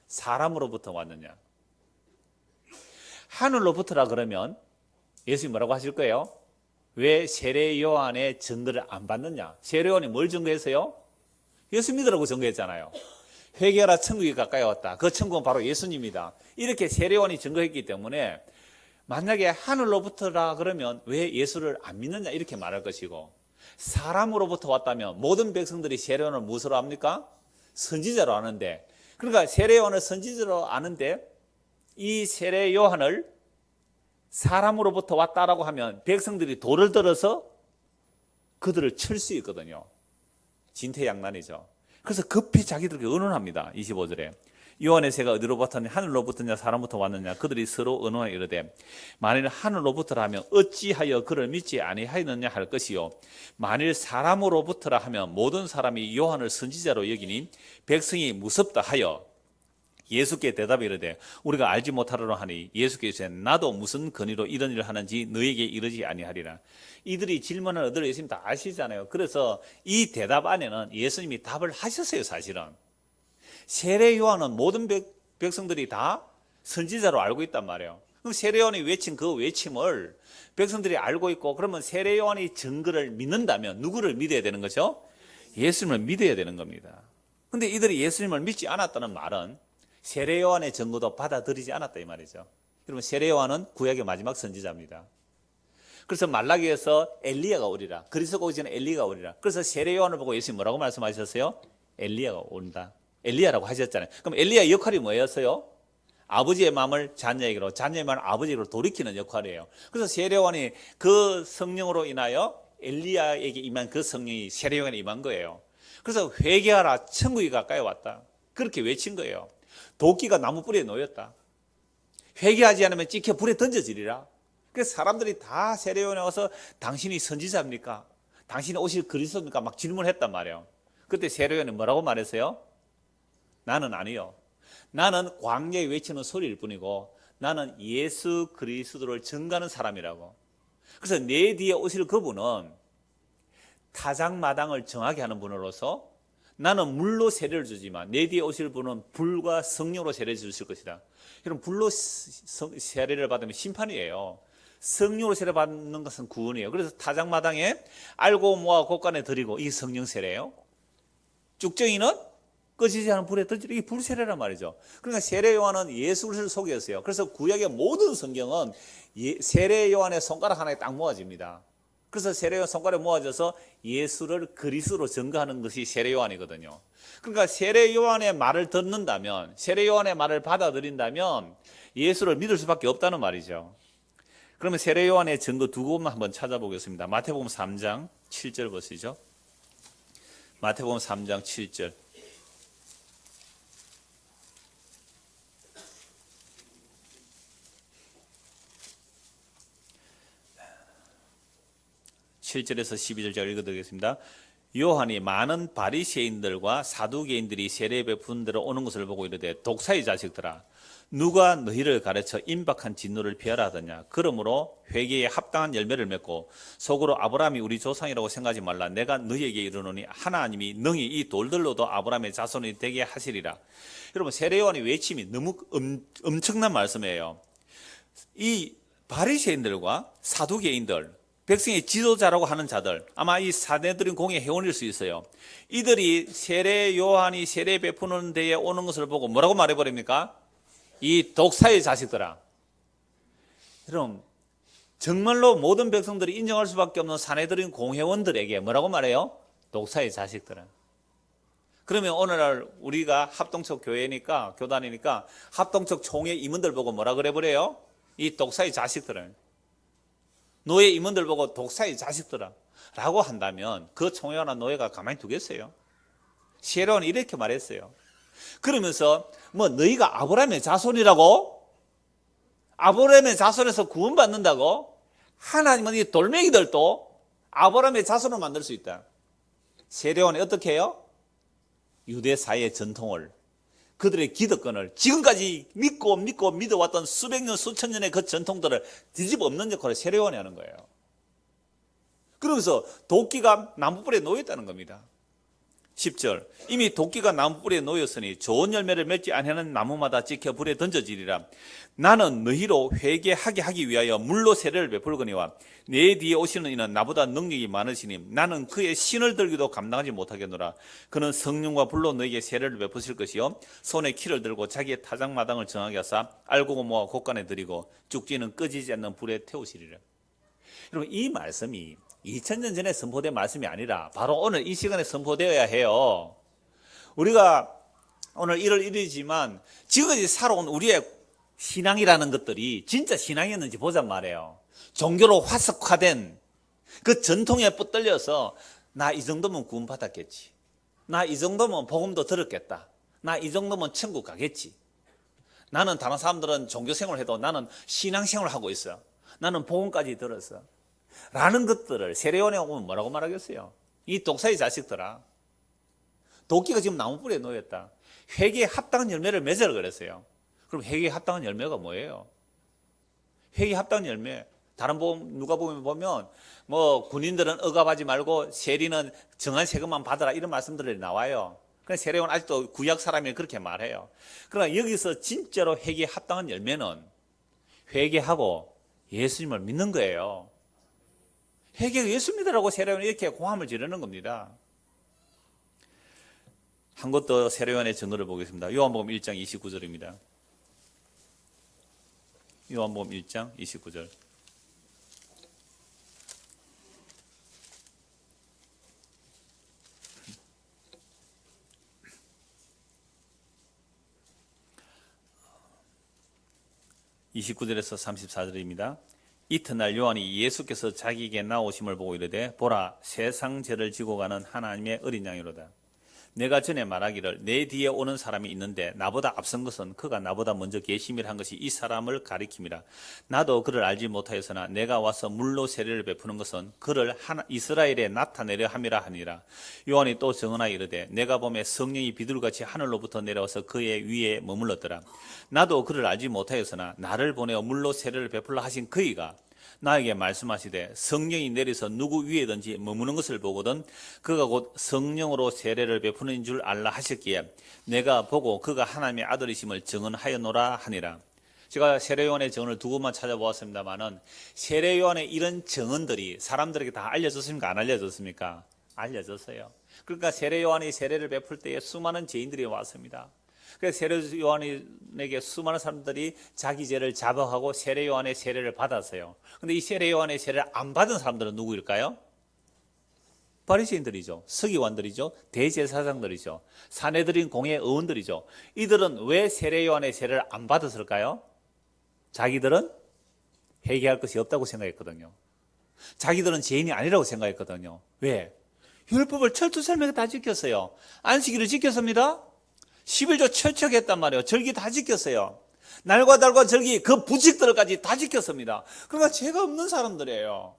사람으로부터 왔느냐? 하늘로부터라 그러면 예수님이 뭐라고 하실 거예요? 왜 세례 요한의 증거를 안 받느냐? 세례 요한이 뭘 증거했어요? 예수 믿으라고 증거했잖아요. 회개하라 천국이 가까이 왔다. 그 천국은 바로 예수님이다. 이렇게 세례 요한이 증거했기 때문에 만약에 하늘로부터라 그러면 왜 예수를 안 믿느냐 이렇게 말할 것이고 사람으로부터 왔다면 모든 백성들이 세례 요한을 무엇으로 압니까? 선지자로 아는데 그러니까 세례 요한을 선지자로 아는데 이 세례 요한을 사람으로부터 왔다라고 하면 백성들이 돌을 들어서 그들을 칠 수 있거든요. 진퇴양난이죠. 그래서 급히 자기들에게 의논합니다. 25절에 요한의 새가 어디로부터냐 하늘로부터냐 사람부터 왔느냐 그들이 서로 의논하여 이르되 만일 하늘로부터라 하면 어찌하여 그를 믿지 아니하였느냐 할 것이요 만일 사람으로부터라 하면 모든 사람이 요한을 선지자로 여기니 백성이 무섭다 하여 예수께 대답이 이르되 우리가 알지 못하리라 하니 예수께서 나도 무슨 권위로 이런 일을 하는지 너에게 이르지 아니하리라. 이들이 질문을 얻을 예수님 다 아시잖아요. 그래서 이 대답 안에는 예수님이 답을 하셨어요. 사실은 세례 요한은 모든 백성들이 다 선지자로 알고 있단 말이에요. 그럼 세례 요한이 외친 그 외침을 백성들이 알고 있고 그러면 세례 요한이 증거를 믿는다면 누구를 믿어야 되는 거죠? 예수님을 믿어야 되는 겁니다. 그런데 이들이 예수님을 믿지 않았다는 말은 세례 요한의 증거도 받아들이지 않았다 이 말이죠. 여러분 세례 요한은 구약의 마지막 선지자입니다. 그래서 말라기에서 엘리야가 오리라. 그리스도가 오기 전에 엘리야가 오리라. 그래서 세례 요한을 보고 예수님 뭐라고 말씀하셨어요? 엘리야가 온다. 엘리야라고 하셨잖아요. 그럼 엘리야의 역할이 뭐였어요? 아버지의 마음을 자녀에게로, 자녀의 마음을 아버지에게로 돌이키는 역할이에요. 그래서 세례 요한이 그 성령으로 인하여 엘리야에게 임한 그 성령이 세례요한에 임한 거예요. 그래서 회개하라, 천국이 가까이 왔다, 그렇게 외친 거예요. 도끼가 나무 뿌리에 놓였다. 회개하지 않으면 찍혀 불에 던져지리라. 그래서 사람들이 다 세례요한에 와서 당신이 선지자입니까? 당신이 오실 그리스도입니까? 막 질문했단 말이에요. 그때 세례요한이 뭐라고 말했어요? 나는 아니요. 나는 광야에 외치는 소리일 뿐이고 나는 예수 그리스도를 전가하는 사람이라고. 그래서 내 뒤에 오실 그분은 타작마당을 정하게 하는 분으로서 나는 물로 세례를 주지만 내 뒤에 오실 분은 불과 성령으로 세례를 주실 것이다. 여러분, 불로 세례를 받으면 심판이에요. 성령으로 세례 받는 것은 구원이에요. 그래서 타작마당에 알고 모아 곳간에 드리고, 이 성령 세례예요. 쭉정이는 꺼지지 않은 불에 던지는, 이게 불세례란 말이죠. 그러니까 세례 요한은 예수 그리스도를 속였어요. 그래서 구약의 모든 성경은 세례 요한의 손가락 하나에 딱 모아집니다. 그래서 세례 요한 손가락에 모아져서 예수를 그리스도로 증거하는 것이 세례 요한이거든요. 그러니까 세례 요한의 말을 듣는다면, 세례 요한의 말을 받아들인다면 예수를 믿을 수밖에 없다는 말이죠. 그러면 세례 요한의 증거 두 곳만 한번 찾아보겠습니다. 마태복음 3장 7절 보시죠. 마태복음 3장 7절. 7절에서 12절 제가 읽어드리겠습니다. 요한이 많은 바리새인들과 사두개인들이 세례 베푸는 데로 오는 것을 보고 이르되, 독사의 자식들아, 누가 너희를 가르쳐 임박한 진노를 피하라 하더냐. 그러므로 회개에 합당한 열매를 맺고 속으로 아브라함이 우리 조상이라고 생각하지 말라. 내가 너희에게 이르노니 하나님이 능히 이 돌들로도 아브라함의 자손이 되게 하시리라. 여러분, 세례 요한의 외침이 너무 엄청난 말씀이에요. 이 바리새인들과 사두개인들, 백성의 지도자라고 하는 자들, 아마 이 사내들인 공의 회원일 수 있어요. 이들이 세례 요한이 세례 베푸는 데에 오는 것을 보고 뭐라고 말해버립니까? 이 독사의 자식들아. 여러분, 정말로 모든 백성들이 인정할 수밖에 없는 사내들인 공회원들에게 뭐라고 말해요? 독사의 자식들아. 그러면 오늘날 우리가 합동적 교회니까, 교단이니까 합동적 총회 임원들 보고 뭐라 그래 버려요? 이 독사의 자식들을. 노예 임원들 보고 독사의 자식들아 라고 한다면 그 총회나 노예가 가만히 두겠어요? 세례요한은 이렇게 말했어요. 그러면서 뭐 너희가 아브라함의 자손이라고? 아브라함의 자손에서 구원받는다고? 하나님은 이 돌멩이들도 아브라함의 자손을 만들 수 있다. 세례요한이 어떻게 해요? 유대사의 전통을, 그들의 기득권을, 지금까지 믿고 믿어왔던 수백 년 수천 년의 그 전통들을 뒤집어 엎는 역할을 세례 요한이 하는 거예요. 그러면서 도끼가 나무뿌리에 놓였다는 겁니다. 10절, 이미 도끼가 나무뿌리에 놓였으니 좋은 열매를 맺지 아니하는 나무마다 찍혀 불에 던져지리라. 나는 너희로 회개하게 하기 위하여 물로 세례를 베풀거니와 내 뒤에 오시는 이는 나보다 능력이 많으시니 나는 그의 신을 들기도 감당하지 못하겠노라. 그는 성령과 불로 너희에게 세례를 베푸실 것이요 손에 키를 들고 자기의 타작마당을 정하게 하사 알고 모아 곳간에 들이고 쭉지는 꺼지지 않는 불에 태우시리라. 여러분, 이 말씀이 2000년 전에 선포된 말씀이 아니라 바로 오늘 이 시간에 선포되어야 해요. 우리가 오늘 1월 1일이지만 지금까지 살아온 우리의 신앙이라는 것들이 진짜 신앙이었는지 보잔 말이에요. 종교로 화석화된 그 전통에 붙들려서 나 이 정도면 구원받았겠지, 나 이 정도면 복음도 들었겠다, 나 이 정도면 천국 가겠지, 나는 다른 사람들은 종교생활을 해도 나는 신앙생활을 하고 있어, 나는 복음까지 들었어 라는 것들을 세례 요한에 오면 뭐라고 말하겠어요? 이 독사의 자식들아, 도끼가 지금 나무뿌리에 놓였다. 회개에 합당한 열매를 맺으라 그랬어요. 그럼 회개에 합당한 열매가 뭐예요? 회개에 합당한 열매, 다른 누가복음에 보면 뭐 군인들은 억압하지 말고 세리는 정한 세금만 받아라 이런 말씀들이 나와요. 그래서 세례 요한 아직도 구약 사람이 그렇게 말해요. 그러나 여기서 진짜로 회개에 합당한 열매는 회개하고 예수님을 믿는 거예요. 회개가 예수 믿으라고 세례 요한이 이렇게 고함을 지르는 겁니다. 한 곳 더 세례 요한의 증거를 보겠습니다. 요한복음 1장 29절입니다. 요한복음 1장 29절. (29절에서 34절입니다) 이튿날 요한이 예수께서 자기에게 나오심을 보고 이르되 보라 세상 죄를 지고 가는 하나님의 어린 양이로다. 내가 전에 말하기를 내 뒤에 오는 사람이 있는데 나보다 앞선 것은 그가 나보다 먼저 계심이라 한 것이 이 사람을 가리킴이라. 나도 그를 알지 못하였으나 내가 와서 물로 세례를 베푸는 것은 그를 이스라엘에 나타내려 함이라 하니라. 요한이 또 증언하여 이르되 내가 보매 성령이 비둘같이 하늘로부터 내려와서 그의 위에 머물렀더라. 나도 그를 알지 못하였으나 나를 보내어 물로 세례를 베풀라 하신 그이가 나에게 말씀하시되 성령이 내려서 누구 위에든지 머무는 것을 보거든 그가 곧 성령으로 세례를 베푸는 줄 알라 하셨기에 내가 보고 그가 하나님의 아들이심을 증언하였노라 하니라. 제가 세례요한의 증언을 두 곳만 찾아보았습니다만은 세례요한의 이런 증언들이 사람들에게 다 알려졌습니까? 안 알려졌습니까? 알려졌어요. 그러니까 세례요한이 세례를 베풀 때에 수많은 죄인들이 왔습니다. 그래서 세례요한에게 수많은 사람들이 자기 죄를 자복하고 세례요한의 세례를 받았어요. 그런데 이 세례요한의 세례를 안 받은 사람들은 누구일까요? 바리새인들이죠. 서기관들이죠. 대제사장들이죠. 사내들인 공의 의원들이죠. 이들은 왜 세례요한의 세례를 안 받았을까요? 자기들은 회개할 것이 없다고 생각했거든요. 자기들은 죄인이 아니라고 생각했거든요. 왜? 율법을 철두철미하게 다 지켰어요. 안식일을 지켰습니다. 11조 철저했단 말이에요. 절기 다 지켰어요. 날과 달과 절기 그 부칙들까지 다 지켰습니다. 그러니까 죄가 없는 사람들이에요.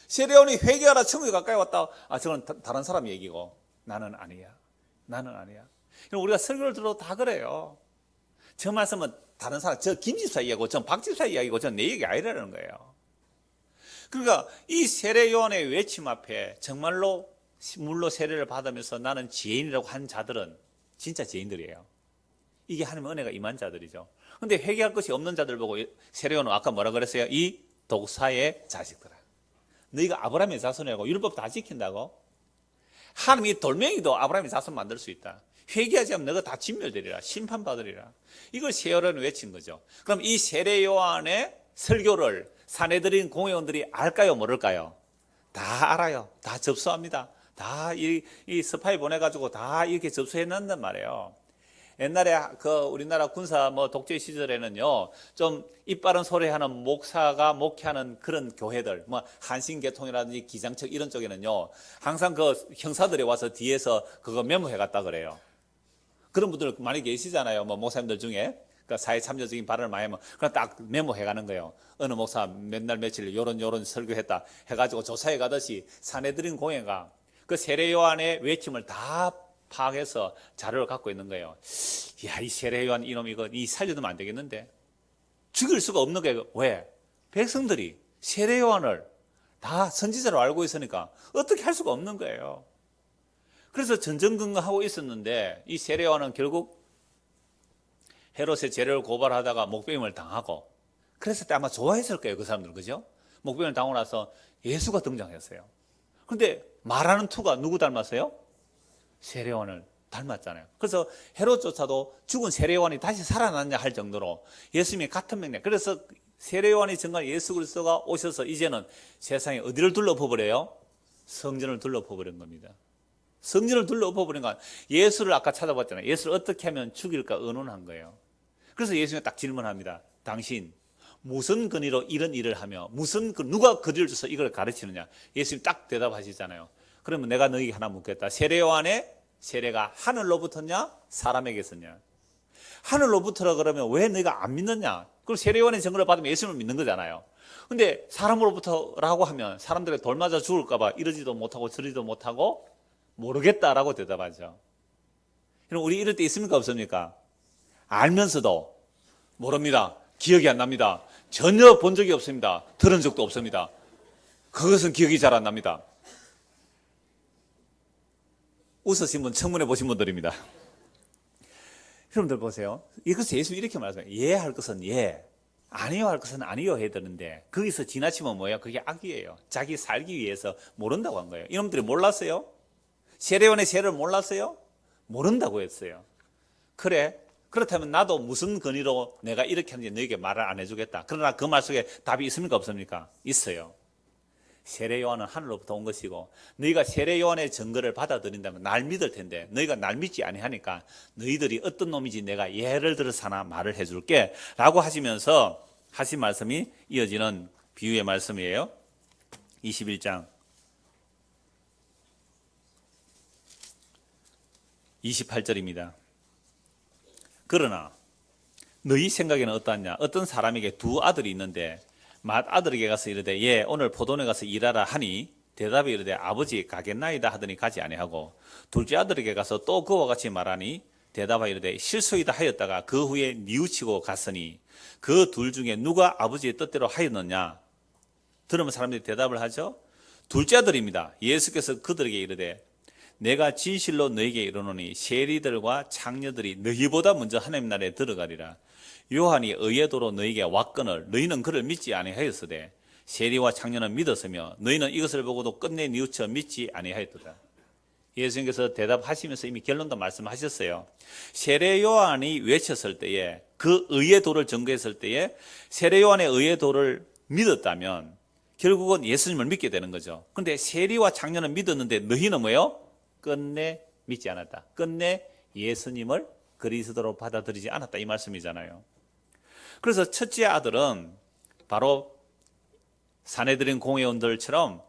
세례요한이 회개하라 천국에 가까이 왔다. 저건 다른 사람 얘기고 나는 아니야. 나는 아니야. 우리가 설교를 들어도 다 그래요. 저 말씀은 다른 사람, 저 김집사 이야기고 전 박집사 이야기고 전 내 얘기 아니라는 거예요. 그러니까 이 세례요한의 외침 앞에 정말로 물로 세례를 받으면서 나는 죄인이라고 한 자들은 진짜 죄인들이에요. 이게 하나님의 은혜가 임한 자들이죠. 그런데 회개할 것이 없는 자들 보고 세례요한은 아까 뭐라 그랬어요? 이 독사의 자식들아. 너희가 아브라함의 자손이라고 율법 다 지킨다고? 하나님이 돌멩이도 아브라함의 자손 만들 수 있다. 회개하지 않으면 너가 다 진멸되리라. 심판받으리라. 이걸 세례요한은 외친 거죠. 그럼 이 세례요한의 설교를 사내들인 공회원들이 알까요? 모를까요? 다 알아요. 다 접수합니다. 다 이 스파이 보내가지고 다 이렇게 접수해 놨단 말이에요. 옛날에 우리나라 군사 독재 시절에는요, 좀 이빠른 소리 하는 목사가 목회하는 그런 교회들, 한신계통이라든지 기장청 이런 쪽에는요, 항상 그 형사들이 와서 뒤에서 그거 메모해 갔다 그래요. 그런 분들 많이 계시잖아요. 목사님들 중에. 사회 참여적인 발언을 많이 하면 그냥 딱 메모해 가는 거예요. 어느 목사 몇 날 며칠 요런 설교했다 해가지고 조사해 가듯이 사내들인 공회가 그 세례요한의 외침을 다 파악해서 자료를 갖고 있는 거예요. 이 세례요한 이놈 이 살려두면 안 되겠는데? 죽일 수가 없는 거예요. 왜? 백성들이 세례요한을 다 선지자로 알고 있으니까 어떻게 할 수가 없는 거예요. 그래서 전전긍긍하고 있었는데 이 세례요한은 결국 헤롯의 죄를 고발하다가 목배임을 당하고 그래서 아마 좋아했을 거예요. 그 사람들은. 그죠? 목배임을 당하고 나서 예수가 등장했어요. 그런데 말하는 투가 누구 닮았어요? 세례요한을 닮았잖아요. 그래서 헤롯조차도 죽은 세례요한이 다시 살아났냐 할 정도로 예수님이 같은 맥락. 그래서 세례요한이 증거한 예수 그리스도가 오셔서 이제는 세상에 어디를 둘러엎어버려요? 성전을 둘러엎어버린 겁니다. 성전을 둘러엎어버린 건 예수를 아까 찾아봤잖아요. 예수를 어떻게 하면 죽일까 의논한 거예요. 그래서 예수님이 딱 질문합니다. 당신 무슨 근의로 이런 일을 하며 누가 거리를 줘서 이걸 가르치느냐? 예수님 딱 대답하시잖아요. 그러면 내가 너에게 하나 묻겠다. 세례요한의 세례가 하늘로부터냐 사람에게서냐? 하늘로부터라 그러면 왜 너희가 안 믿느냐? 그럼 세례요한의 증거를 받으면 예수님을 믿는 거잖아요. 근데 사람으로부터라고 하면 사람들이 돌 맞아 죽을까 봐 이러지도 못하고 저러지도 못하고 모르겠다라고 대답하죠. 그럼 우리 이럴 때 있습니까 없습니까? 알면서도 모릅니다. 기억이 안 납니다. 전혀 본 적이 없습니다. 들은 적도 없습니다. 그것은 기억이 잘 안 납니다. 웃으신 분, 청문회 보신 분들입니다. 여러분들 보세요. 이것을 예수님이 이렇게 말씀해요. 예 할 것은 예, 아니요 할 것은 아니요 해야 되는데 거기서 지나치면 뭐예요? 그게 악이에요. 자기 살기 위해서 모른다고 한 거예요. 이놈들이 몰랐어요? 세례요한의 세례를 몰랐어요? 모른다고 했어요. 그래, 그렇다면 나도 무슨 근의로 내가 이렇게 하는지 너에게 말을 안 해주겠다. 그러나 그 말 속에 답이 있습니까 없습니까? 있어요. 세례요한은 하늘로부터 온 것이고 너희가 세례요한의 증거를 받아들인다면 날 믿을 텐데 너희가 날 믿지 아니하니까 너희들이 어떤 놈인지 내가 예를 들어서 하나 말을 해줄게 라고 하시면서 하신 말씀이 이어지는 비유의 말씀이에요. 21장 28절입니다. 그러나 너희 생각에는 어떠하냐? 어떤 사람에게 두 아들이 있는데 맏아들에게 가서 이르되 예 오늘 포도원에 가서 일하라 하니 대답이 이르되 아버지 가겠나이다 하더니 가지 아니하고 둘째 아들에게 가서 또 그와 같이 말하니 대답하여 이르되 실소이다 하였다가 그 후에 뉘우치고 갔으니 그 둘 중에 누가 아버지의 뜻대로 하였느냐? 들으면 사람들이 대답을 하죠. 둘째 아들입니다. 예수께서 그들에게 이르되 내가 진실로 너에게 이르노니 세리들과 창녀들이 너희보다 먼저 하나님 나라에 들어가리라. 요한이 의의 도로 너희에게 왔거늘 너희는 그를 믿지 아니하였으되 세리와 창녀는 믿었으며 너희는 이것을 보고도 끝내 뉘우쳐 믿지 아니하였도다. 예수님께서 대답하시면서 이미 결론도 말씀하셨어요. 세례 요한이 외쳤을 때에 그 의의 도를 증거했을 때에 세례 요한의 의의 도를 믿었다면 결국은 예수님을 믿게 되는 거죠. 그런데 세리와 창녀는 믿었는데 너희는 뭐예요? 끝내 믿지 않았다. 끝내 예수님을 그리스도로 받아들이지 않았다. 이 말씀이잖아요. 그래서 첫째 아들은 바로 사내들인 공회원들처럼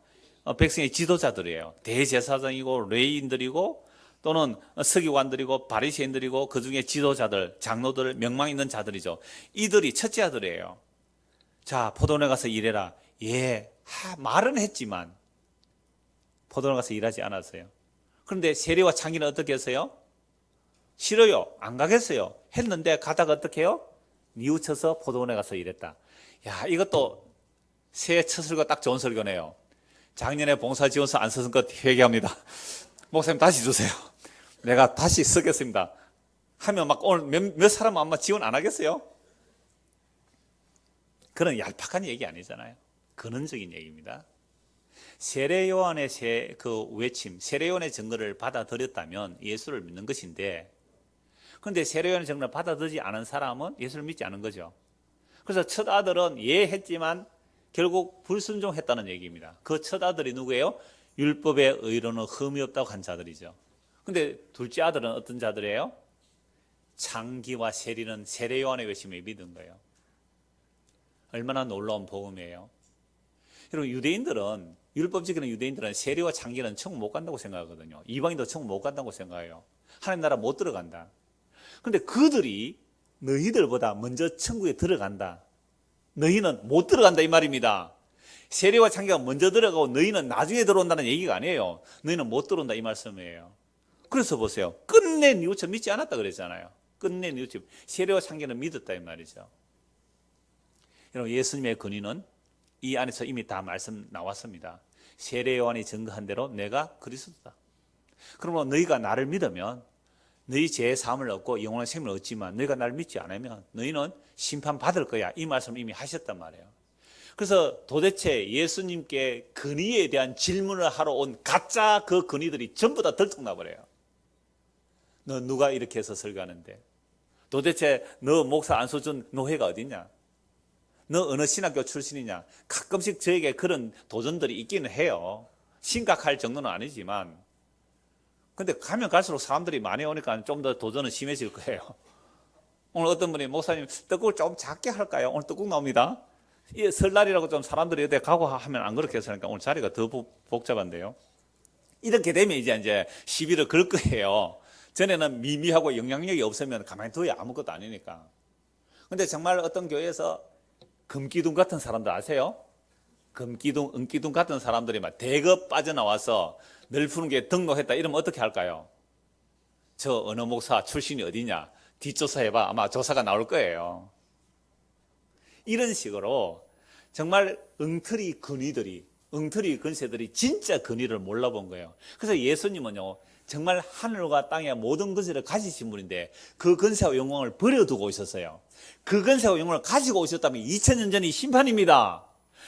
백성의 지도자들이에요. 대제사장이고 레위인들이고 또는 서기관들이고 바리새인들이고 그중에 지도자들, 장로들, 명망 있는 자들이죠. 이들이 첫째 아들이에요. 자, 포도원에 가서 일해라. 예, 말은 했지만 포도원에 가서 일하지 않았어요. 그런데 세리와 창녀는 어떻게 했어요? 싫어요. 안 가겠어요. 했는데 가다가 어떻게 해요? 뉘우쳐서 포도원에 가서 일했다. 야, 이것도 새해 첫 설교 딱 좋은 설교네요. 작년에 봉사지원서 안 썼은 것 회개합니다. 목사님 다시 주세요. 내가 다시 쓰겠습니다. 하면 막 오늘 몇 사람은 아마 지원 안 하겠어요? 그런 얄팍한 얘기 아니잖아요. 근원적인 얘기입니다. 세례 요한의 그 외침, 세례 요한의 증거를 받아들였다면 예수를 믿는 것인데, 그런데 세례 요한의 증거를 받아들이지 않은 사람은 예수를 믿지 않은 거죠. 그래서 첫 아들은 예 했지만 결국 불순종했다는 얘기입니다. 그 첫 아들이 누구예요? 율법의 의로는 흠이 없다고 한 자들이죠. 그런데 둘째 아들은 어떤 자들이에요? 창기와 세리는 세례 요한의 외침을 믿은 거예요. 얼마나 놀라운 복음이에요. 여러분, 유대인들은, 율법 지키는 유대인들은 세리와 창기는 천국 못 간다고 생각하거든요. 이방인도 천국 못 간다고 생각해요. 하나님 나라 못 들어간다. 그런데 그들이 너희들보다 먼저 천국에 들어간다. 너희는 못 들어간다 이 말입니다. 세리와 창기가 먼저 들어가고 너희는 나중에 들어온다는 얘기가 아니에요. 너희는 못 들어온다 이 말씀이에요. 그래서 보세요. 끝내 뉘우쳐 믿지 않았다 그랬잖아요. 끝내 뉘우쳐. 세리와 창기는 믿었다 이 말이죠. 여러분, 예수님의 근위는 이 안에서 이미 다 말씀 나왔습니다. 세례 요한이 증거한 대로 내가 그리스도다. 그러면 너희가 나를 믿으면 너희 죄의 사함을 얻고 영원한 생명을 얻지만 너희가 나를 믿지 않으면 너희는 심판받을 거야. 이 말씀을 이미 하셨단 말이에요. 그래서 도대체 예수님께 근위에 대한 질문을 하러 온 가짜 그 근위들이 전부 다 들통나버려요. 너 누가 이렇게 해서 설교하는데? 도대체 너 목사 안수준 노회가 어딨냐? 너 어느 신학교 출신이냐? 가끔씩 저에게 그런 도전들이 있기는 해요. 심각할 정도는 아니지만. 근데 가면 갈수록 사람들이 많이 오니까 좀 더 도전은 심해질 거예요. 오늘 어떤 분이 목사님 떡국을 좀 작게 할까요? 오늘 떡국 나옵니다. 설날이라고 좀 사람들이 어디 각오하면 안 그렇게 해서 하니까 오늘 자리가 더 복잡한데요. 이렇게 되면 이제 시비를 걸 거예요. 전에는 미미하고 영향력이 없으면 가만히 둬야 아무것도 아니니까. 근데 정말 어떤 교회에서 금기둥 같은 사람들 아세요? 금기둥, 은기둥 같은 사람들이 막 대거 빠져나와서 널푸른 게 등록했다 이러면 어떻게 할까요? 저 어느 목사 출신이 어디냐? 뒷조사해봐. 아마 조사가 나올 거예요. 이런 식으로 정말 엉터리 근위들이, 엉터리 근세들이 진짜 근위를 몰라본 거예요. 그래서 예수님은요, 정말 하늘과 땅의 모든 근세를 가지신 분인데 그 근세와 영광을 버려두고 오셨어요. 그 근세와 영광을 가지고 오셨다면 2000년 전이 심판입니다.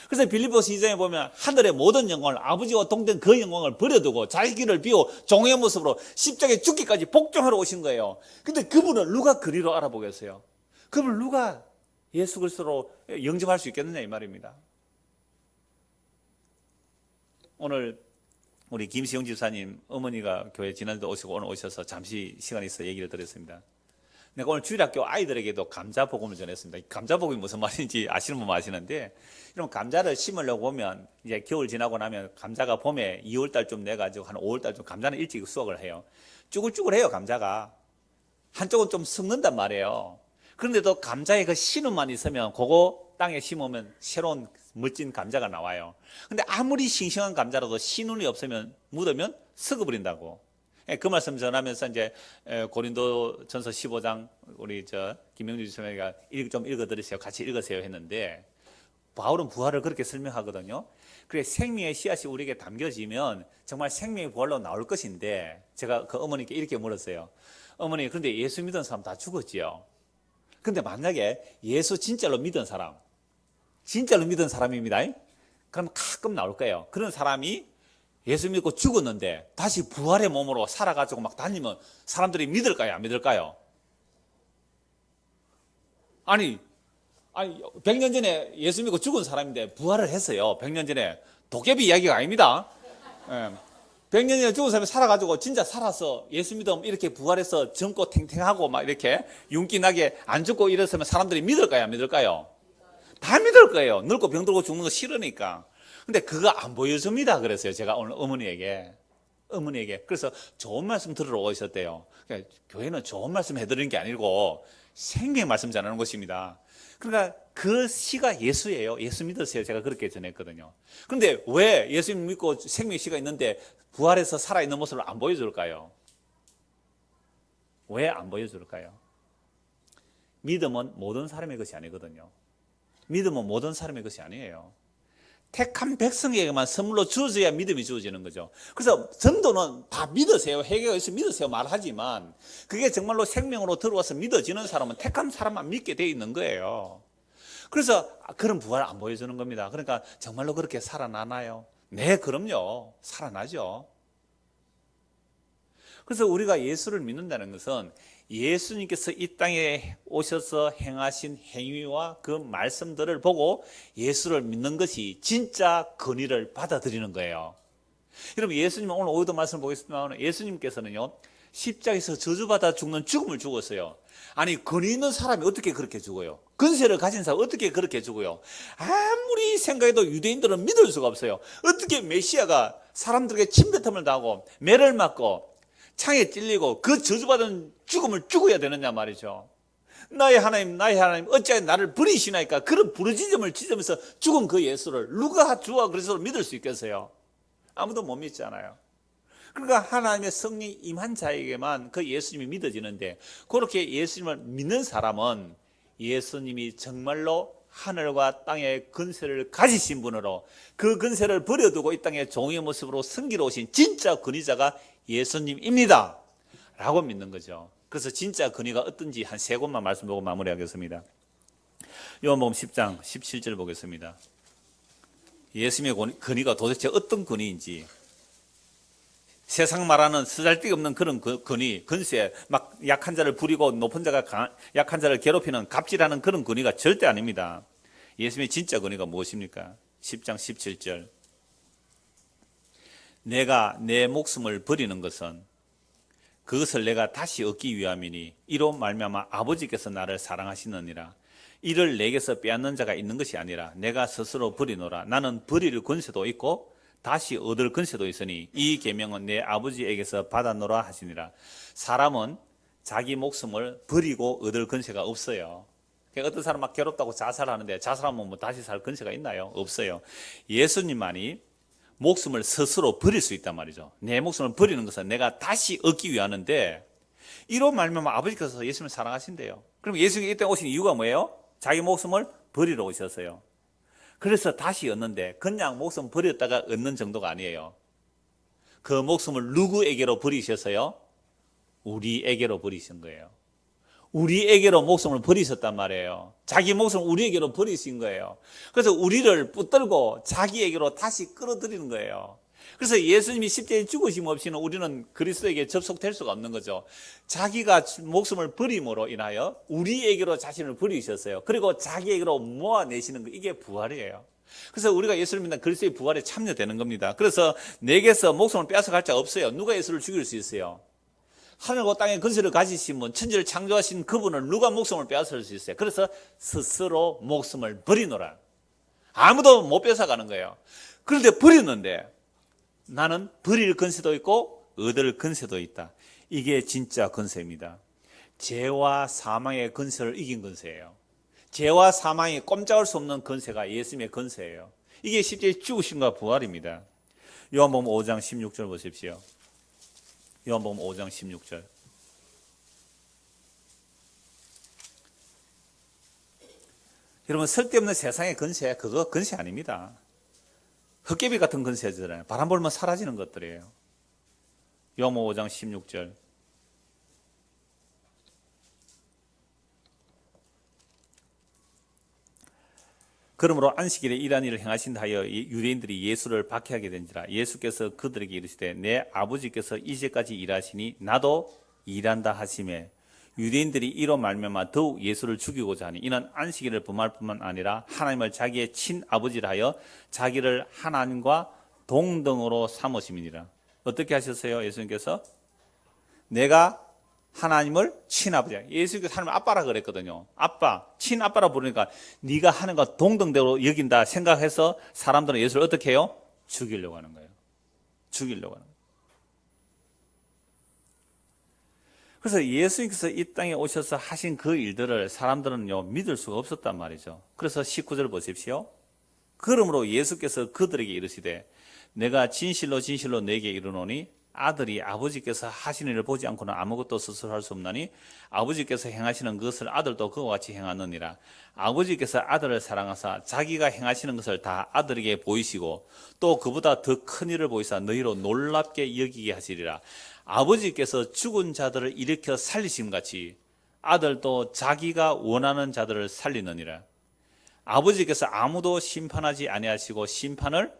그래서 빌립보서 2장에 보면 하늘의 모든 영광을, 아버지와 동된 그 영광을 버려두고 자기 길을 비워 종의 모습으로 십자가에 죽기까지 복종하러 오신 거예요. 근데 그분을 누가 그리로 알아보겠어요? 그분을 누가 예수 그리스도로 영접할 수 있겠느냐 이 말입니다. 오늘 우리 김시영 집사님 어머니가 교회 지난주에 오시고 오늘 오셔서 잠시 시간이 있어 얘기를 드렸습니다. 내가 오늘 주일학교 아이들에게도 감자 복음을 전했습니다. 감자 복음이 무슨 말인지 아시는 분 아시는데, 이런 감자를 심으려고 보면 이제 겨울 지나고 나면 감자가 봄에 2월 달쯤 내가지고 한 5월 달쯤 감자는 일찍 수확을 해요. 쭈글쭈글해요, 감자가. 한쪽은 좀 썩는단 말이에요. 그런데도 감자에 그 신음만 있으면 그거 땅에 심으면 새로운 멋진 감자가 나와요. 근데 아무리 싱싱한 감자라도 신운이 없으면 묻으면 썩어버린다고. 그 말씀 전하면서 이제 고린도 전서 15장 우리 김영주 주님가 좀 읽어드리세요. 같이 읽으세요 했는데, 바울은 부활을 그렇게 설명하거든요. 그래, 생명의 씨앗이 우리에게 담겨지면 정말 생명의 부활로 나올 것인데, 제가 그 어머니께 이렇게 물었어요. 어머니, 그런데 예수 믿은 사람 다 죽었지요. 근데 만약에 예수 진짜로 믿은 사람, 진짜로 믿은 사람입니다. 그럼 가끔 나올 거예요. 그런 사람이 예수 믿고 죽었는데 다시 부활의 몸으로 살아가지고 막 다니면 사람들이 믿을까요? 안 믿을까요? 아니 100년 전에 예수 믿고 죽은 사람인데 부활을 했어요. 100년 전에. 도깨비 이야기가 아닙니다. 100년 전에 죽은 사람이 살아가지고 진짜 살아서 예수 믿으면 이렇게 부활해서 젊고 탱탱하고 막 이렇게 윤기 나게 안 죽고 이랬으면 사람들이 믿을까요? 안 믿을까요? 다 믿을 거예요. 늙고 병들고 죽는 거 싫으니까. 근데 그거 안 보여줍니다. 그랬어요. 제가 오늘 어머니에게. 그래서 좋은 말씀 들으러 오셨대요. 그러니까 교회는 좋은 말씀 해드리는 게 아니고 생명의 말씀 전하는 것입니다. 그러니까 그 씨가 예수예요. 예수 믿으세요. 제가 그렇게 전했거든요. 그런데 왜 예수 믿고 생명의 씨가 있는데 부활해서 살아있는 모습을 안 보여줄까요? 왜 안 보여줄까요? 믿음은 모든 사람의 것이 아니거든요. 믿음은 모든 사람의 것이 아니에요. 택한 백성에게만 선물로 주어져야 믿음이 주어지는 거죠. 그래서 전도는 다 믿으세요. 회개가 있으면 믿으세요 말하지만, 그게 정말로 생명으로 들어와서 믿어지는 사람은 택한 사람만 믿게 돼 있는 거예요. 그래서 그런 부활을 안 보여주는 겁니다. 그러니까 정말로 그렇게 살아나나요? 네, 그럼요. 살아나죠. 그래서 우리가 예수를 믿는다는 것은 예수님께서 이 땅에 오셔서 행하신 행위와 그 말씀들을 보고 예수를 믿는 것이 진짜 권위를 받아들이는 거예요. 여러분, 예수님 오늘 오후도 말씀 보겠습니다. 예수님께서는요, 십자가에서 저주받아 죽는 죽음을 죽었어요. 아니, 권위 있는 사람이 어떻게 그렇게 죽어요? 권세를 가진 사람이 어떻게 그렇게 죽어요? 아무리 생각해도 유대인들은 믿을 수가 없어요. 어떻게 메시아가 사람들에게 침뱉음을 당하고 매를 맞고 창에 찔리고 그 저주받은 죽음을 죽어야 되느냐 말이죠. 나의 하나님 어찌하여 나를 버리시나이까. 그런 부르짖음을 지으면서 죽은 그 예수를 누가 주와 그리스도를 믿을 수 있겠어요? 아무도 못 믿잖아요. 그러니까 하나님의 성령이 임한 자에게만 그 예수님이 믿어지는데, 그렇게 예수님을 믿는 사람은 예수님이 정말로 하늘과 땅의 권세를 가지신 분으로, 그 권세를 버려두고 이 땅에 종의 모습으로 섬기러 오신 진짜 권위자가 예수님입니다 라고 믿는 거죠. 그래서 진짜 권위가 어떤지 한 세 곳만 말씀 보고 마무리하겠습니다. 요한복음 10장 17절 보겠습니다. 예수님의 권위가 도대체 어떤 권위인지, 세상 말하는 쓰잘데기 없는 그런 권위, 권세, 막 약한 자를 부리고 높은 자가 약한 자를 괴롭히는 갑질하는 그런 권위가 절대 아닙니다. 예수님의 진짜 권위가 무엇입니까? 10장 17절. 내가 내 목숨을 버리는 것은 그것을 내가 다시 얻기 위함이니, 이로 말미암아 아버지께서 나를 사랑하시느니라. 이를 내게서 빼앗는 자가 있는 것이 아니라 내가 스스로 버리노라. 나는 버릴 권세도 있고 다시 얻을 권세도 있으니 이 계명은 내 아버지에게서 받아노라 하시니라. 사람은 자기 목숨을 버리고 얻을 권세가 없어요. 어떤 사람 막 괴롭다고 자살하는데 자살하면 뭐 다시 살 권세가 있나요? 없어요. 예수님만이 목숨을 스스로 버릴 수 있단 말이죠. 내 목숨을 버리는 것은 내가 다시 얻기 위하는데, 이로 말미암아 아버지께서 예수님을 사랑하신대요. 그럼 예수님이 이때 오신 이유가 뭐예요? 자기 목숨을 버리러 오셨어요. 그래서 다시 얻는데, 그냥 목숨 버렸다가 얻는 정도가 아니에요. 그 목숨을 누구에게로 버리셨어요? 우리에게로 버리신 거예요. 우리에게로 목숨을 버리셨단 말이에요. 자기 목숨을 우리에게로 버리신 거예요. 그래서 우리를 붙들고 자기에게로 다시 끌어들이는 거예요. 그래서 예수님이 십자가에 죽으심 없이는 우리는 그리스도에게 접속될 수가 없는 거죠. 자기가 목숨을 버림으로 인하여 우리에게로 자신을 버리셨어요. 그리고 자기에게로 모아내시는 거, 이게 부활이에요. 그래서 우리가 예수를 믿는 그리스도의 부활에 참여되는 겁니다. 그래서 내게서 목숨을 빼앗아갈 자 없어요. 누가 예수를 죽일 수 있어요? 하늘과 땅의 근세를 가지신 분, 천지를 창조하신 그분을 누가 목숨을 빼앗을 수 있어요? 그래서 스스로 목숨을 버리노라. 아무도 못 뺏어가는 거예요. 그런데 버렸는데 나는 버릴 근세도 있고 얻을 근세도 있다. 이게 진짜 근세입니다. 죄와 사망의 근세를 이긴 근세예요. 죄와 사망이 꼼짝할 수 없는 근세가 예수님의 근세예요. 이게 십자가의 죽으심과 부활입니다. 요한복음 5장 16절 보십시오. 요한복음 5장 16절. 여러분, 쓸데없는 세상의 근세, 그거 근세 아닙니다. 헛개비 같은 근세잖아요. 바람 불면 사라지는 것들이에요. 요한복음 5장 16절. 그러므로 안식일에 이러한 일을 행하신다 하여 유대인들이 예수를 박해하게 된지라. 예수께서 그들에게 이르시되 내 아버지께서 이제까지 일하시니 나도 일한다 하시매 유대인들이 이로 말미암아 더욱 예수를 죽이고자 하니 이는 안식일을 범할 뿐만 아니라 하나님을 자기의 친아버지라 하여 자기를 하나님과 동등으로 삼으심이니라. 어떻게 하셨어요? 예수님께서 내가 하나님을 친아버지, 예수께서 하나님 아빠라 그랬거든요. 아빠, 친아빠라 부르니까 네가 하나님과 동등대로 여긴다 생각해서 사람들은 예수를 어떻게 해요? 죽이려고 하는 거예요. 죽이려고 하는 거예요. 그래서 예수님께서 이 땅에 오셔서 하신 그 일들을 사람들은요 믿을 수가 없었단 말이죠. 그래서 19절 보십시오. 그러므로 예수께서 그들에게 이르시되 내가 진실로 진실로 너에게 이르노니 아들이 아버지께서 하시는 일을 보지 않고는 아무것도 스스로 할 수 없나니 아버지께서 행하시는 것을 아들도 그와 같이 행하느니라. 아버지께서 아들을 사랑하사 자기가 행하시는 것을 다 아들에게 보이시고 또 그보다 더 큰 일을 보이사 너희로 놀랍게 여기게 하시리라. 아버지께서 죽은 자들을 일으켜 살리심 같이 아들도 자기가 원하는 자들을 살리느니라. 아버지께서 아무도 심판하지 아니하시고 심판을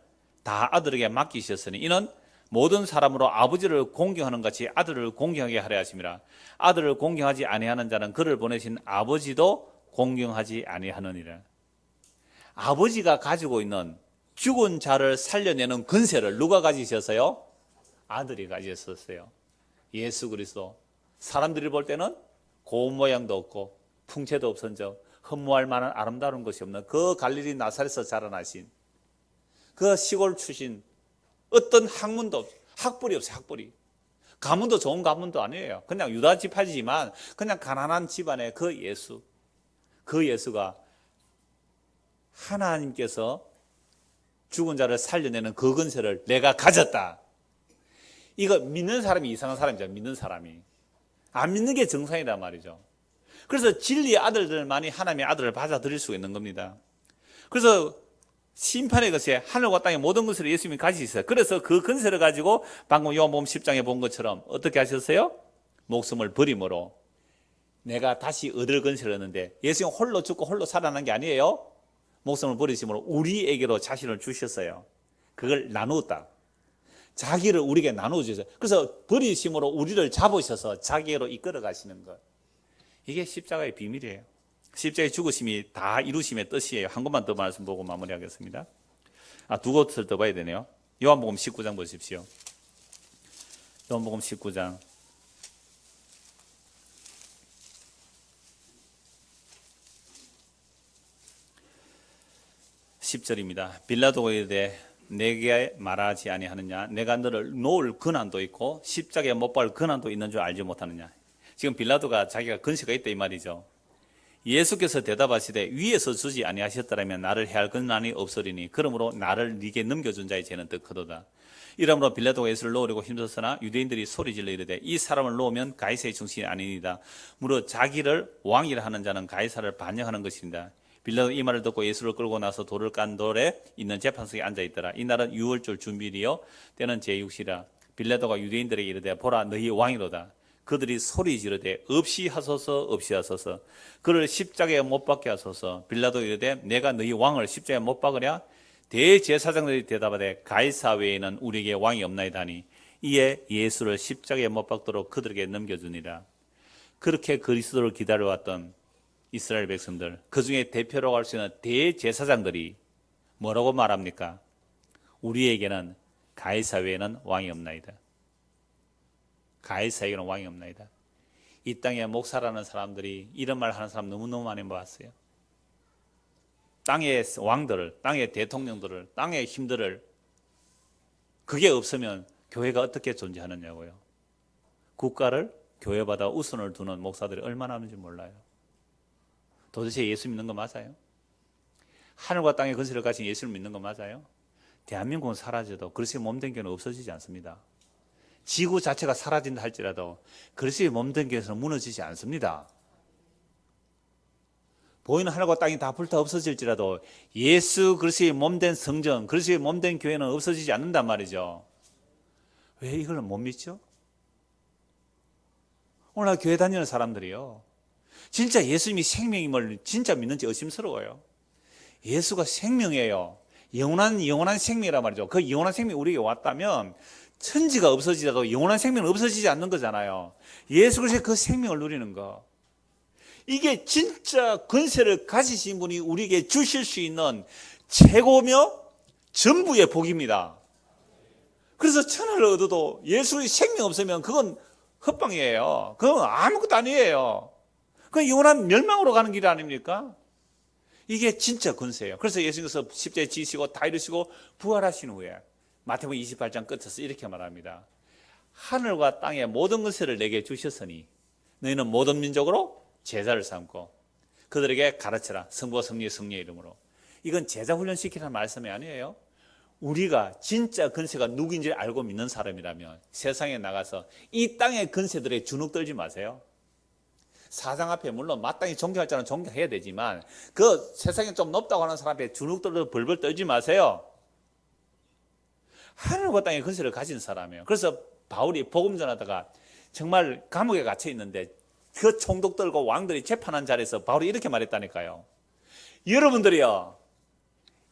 다 아들에게 맡기셨으니 이는 모든 사람으로 아버지를 공경하는 같이 아들을 공경하게 하려 하심이라. 아들을 공경하지 아니하는 자는 그를 보내신 아버지도 공경하지 아니하느니라. 아버지가 가지고 있는 죽은 자를 살려내는 근세를 누가 가지셨어요? 아들이 가지셨어요. 예수 그리스도. 사람들이 볼 때는 고운 모양도 없고 풍채도 없은 적 흠모할 만한 아름다운 것이 없는 그 갈릴리 나사렛에서 자라나신 그 시골 출신 어떤 학문도 없어요. 학벌이 없어요. 학벌이. 가문도 좋은 가문도 아니에요. 그냥 유다 지파지만 그냥 가난한 집안의 그 예수. 그 예수가 하나님께서 죽은 자를 살려내는 그 근세를 내가 가졌다. 이거 믿는 사람이 이상한 사람이죠. 믿는 사람이. 안 믿는 게 정상이란 말이죠. 그래서 진리의 아들들만이 하나님의 아들을 받아들일 수 있는 겁니다. 그래서 심판의 것에 하늘과 땅의 모든 것을 예수님이 가지셨어요. 그래서 그 근세를 가지고 방금 요한복음 10장에 본 것처럼 어떻게 하셨어요? 목숨을 버림으로 내가 다시 얻을 근세를 얻는데 예수님 홀로 죽고 홀로 살아난 게 아니에요. 목숨을 버리심으로 우리에게로 자신을 주셨어요. 그걸 나누었다. 자기를 우리에게 나누어 주셨어요. 그래서 버리심으로 우리를 잡으셔서 자기로 이끌어 가시는 것. 이게 십자가의 비밀이에요. 십자가의 죽으심이 다 이루심의 뜻이에요. 한 것만 더 말씀 보고 마무리하겠습니다. 두 곳을 더 봐야 되네요. 요한복음 19장 보십시오. 요한복음 19장 10절입니다. 빌라도가 이르되 내게 말하지 아니하느냐 내가 너를 놓을 권한도 있고 십자가에 못 박을 권한도 있는 줄 알지 못하느냐. 지금 빌라도가 자기가 근세가 있다 이 말이죠. 예수께서 대답하시되 위에서 주지 아니하셨더라면 나를 해할 권한이 없으리니 그러므로 나를 네게 넘겨준 자의 죄는 더 크도다. 이러므로 빌라도가 예수를 놓으려고 힘썼으나 유대인들이 소리질러 이르되 이 사람을 놓으면 가이사의 중심이 아니니이다. 무릇 자기를 왕이라 하는 자는 가이사를 반영하는 것입니다. 빌라도 이 말을 듣고 예수를 끌고 나서 돌을 깐 돌에 있는 재판석에 앉아있더라. 이날은 유월절 준비일이요 때는 제6시라. 빌라도가 유대인들에게 이르되 보라 너희 왕이로다. 그들이 소리 지르되 없이 하소서 없이 하소서. 그를 십자가에 못 박게 하소서. 빌라도 이르되 내가 너희 왕을 십자가에 못 박으랴. 대제사장들이 대답하되 가이사 외에는 우리에게 왕이 없나이다 하니 이에 예수를 십자가에 못 박도록 그들에게 넘겨주니라. 그렇게 그리스도를 기다려왔던 이스라엘 백성들, 그 중에 대표라고 할 수 있는 대제사장들이 뭐라고 말합니까? 우리에게는 가이사 외에는 왕이 없나이다. 가이사에게는 왕이 없나이다. 이 땅에 목사라는 사람들이 이런 말 하는 사람 너무너무 많이 봤어요. 땅의 왕들을, 땅의 대통령들을, 땅의 힘들을, 그게 없으면 교회가 어떻게 존재하느냐고요. 국가를 교회보다 우선을 두는 목사들이 얼마나 하는지 몰라요. 도대체 예수 믿는 거 맞아요? 하늘과 땅의 근세를 가진 예수를 믿는 거 맞아요? 대한민국은 사라져도 그리스도의 몸된 교회는 없어지지 않습니다. 지구 자체가 사라진다 할지라도 그리스도의 몸된 교회에서는 무너지지 않습니다. 보이는 하늘과 땅이 다 불타 없어질지라도 예수 그리스도의 몸된 성전, 그리스도의 몸된 교회는 없어지지 않는단 말이죠. 왜 이걸 못 믿죠? 오늘날 교회 다니는 사람들이요, 진짜 예수님이 생명임을 진짜 믿는지 의심스러워요. 예수가 생명이에요. 영원한 생명이란 말이죠. 그 영원한 생명이 우리에게 왔다면 천지가 없어지더라도 영원한 생명은 없어지지 않는 거잖아요. 예수 그리스도의 그 생명을 누리는 거, 이게 진짜 권세를 가지신 분이 우리에게 주실 수 있는 최고며 전부의 복입니다. 그래서 천하를 얻어도 예수의 생명 없으면 그건 헛방이에요. 그건 아무것도 아니에요. 그건 영원한 멸망으로 가는 길 아닙니까? 이게 진짜 권세예요. 그래서 예수님께서 십자가에 지시고 다 이루시고 부활하신 후에 마태복음 28장 끝에서 이렇게 말합니다. 하늘과 땅의 모든 권세를 내게 주셨으니 너희는 모든 민족으로 제자를 삼고 그들에게 가르쳐라. 성부와 성령의 성령의 이름으로. 이건 제자 훈련시키라는 말씀이 아니에요. 우리가 진짜 권세가 누구인지 알고 믿는 사람이라면 세상에 나가서 이 땅의 권세들에 주눅 들지 마세요. 사장 앞에 물론 마땅히 존경할 자는 존경해야 되지만 그 세상에 좀 높다고 하는 사람 앞에 주눅 들어 벌벌 떨지 마세요. 하늘과 땅의 권세를 가진 사람이에요. 그래서 바울이 복음 전하다가 정말 감옥에 갇혀 있는데 그 총독 들고 왕들이 재판한 자리에서 바울이 이렇게 말했다니까요.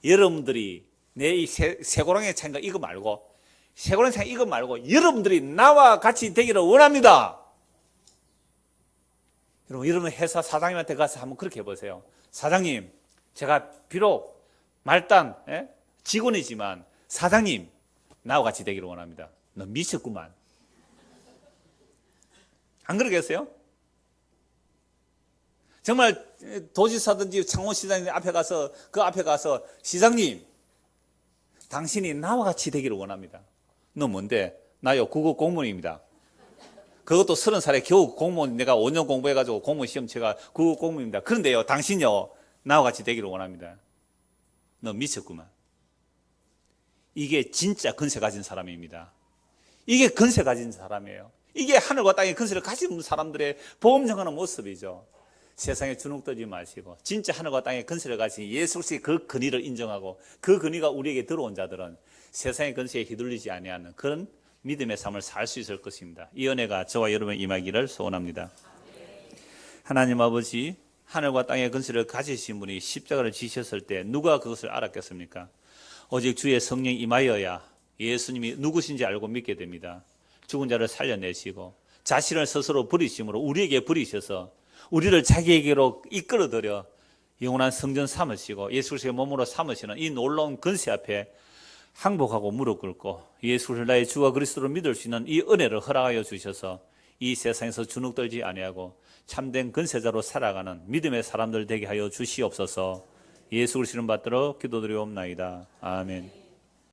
여러분들이 내 이 쇠고랑에 찬 거 이거 말고, 쇠고랑에 찬 이거 말고 여러분들이 나와 같이 되기를 원합니다. 여러분 회사 사장님한테 가서 한번 그렇게 해보세요. 사장님, 제가 비록 말단 직원이지만 사장님 나와 같이 되기를 원합니다. 너 미쳤구만. 안 그러겠어요? 정말 도지사든지 창원시장님 그 앞에 가서 시장님, 당신이 나와 같이 되기를 원합니다. 너 뭔데? 나요 국어 공무원입니다. 그것도 30살에 겨우 공무원, 내가 5년 공부해가지고 공무원 시험 제가 국어 공무원입니다. 그런데요, 당신요 나와 같이 되기를 원합니다. 너 미쳤구만. 이게 진짜 권세 가진 사람입니다. 이게 권세 가진 사람이에요. 이게 하늘과 땅의 권세를 가진 사람들의 복음 전하는 모습이죠. 세상에 주눅 들지 마시고 진짜 하늘과 땅의 권세를 가진 예수 그리스도의 그 권위를 인정하고 그 권위가 우리에게 들어온 자들은 세상의 권세에 휘둘리지 아니하는 그런 믿음의 삶을 살 수 있을 것입니다. 이 은혜가 저와 여러분 임하기를 소원합니다. 하나님 아버지, 하늘과 땅의 권세를 가지신 분이 십자가를 지셨을 때 누가 그것을 알았겠습니까? 오직 주의 성령이 임하여야 예수님이 누구신지 알고 믿게 됩니다. 죽은 자를 살려내시고 자신을 스스로 버리심으로 우리에게 버리셔서 우리를 자기에게로 이끌어들여 영원한 성전 삼으시고 예수 그리스도의 몸으로 삼으시는 이 놀라운 권세 앞에 항복하고 무릎 꿇고 예수 그리스도를 나의 주와 그리스도로 믿을 수 있는 이 은혜를 허락하여 주셔서 이 세상에서 주눅 들지 아니하고 참된 권세자로 살아가는 믿음의 사람들 되게 하여 주시옵소서. 예수 그리스도 이름 받들어 기도드리옵나이다. 아멘.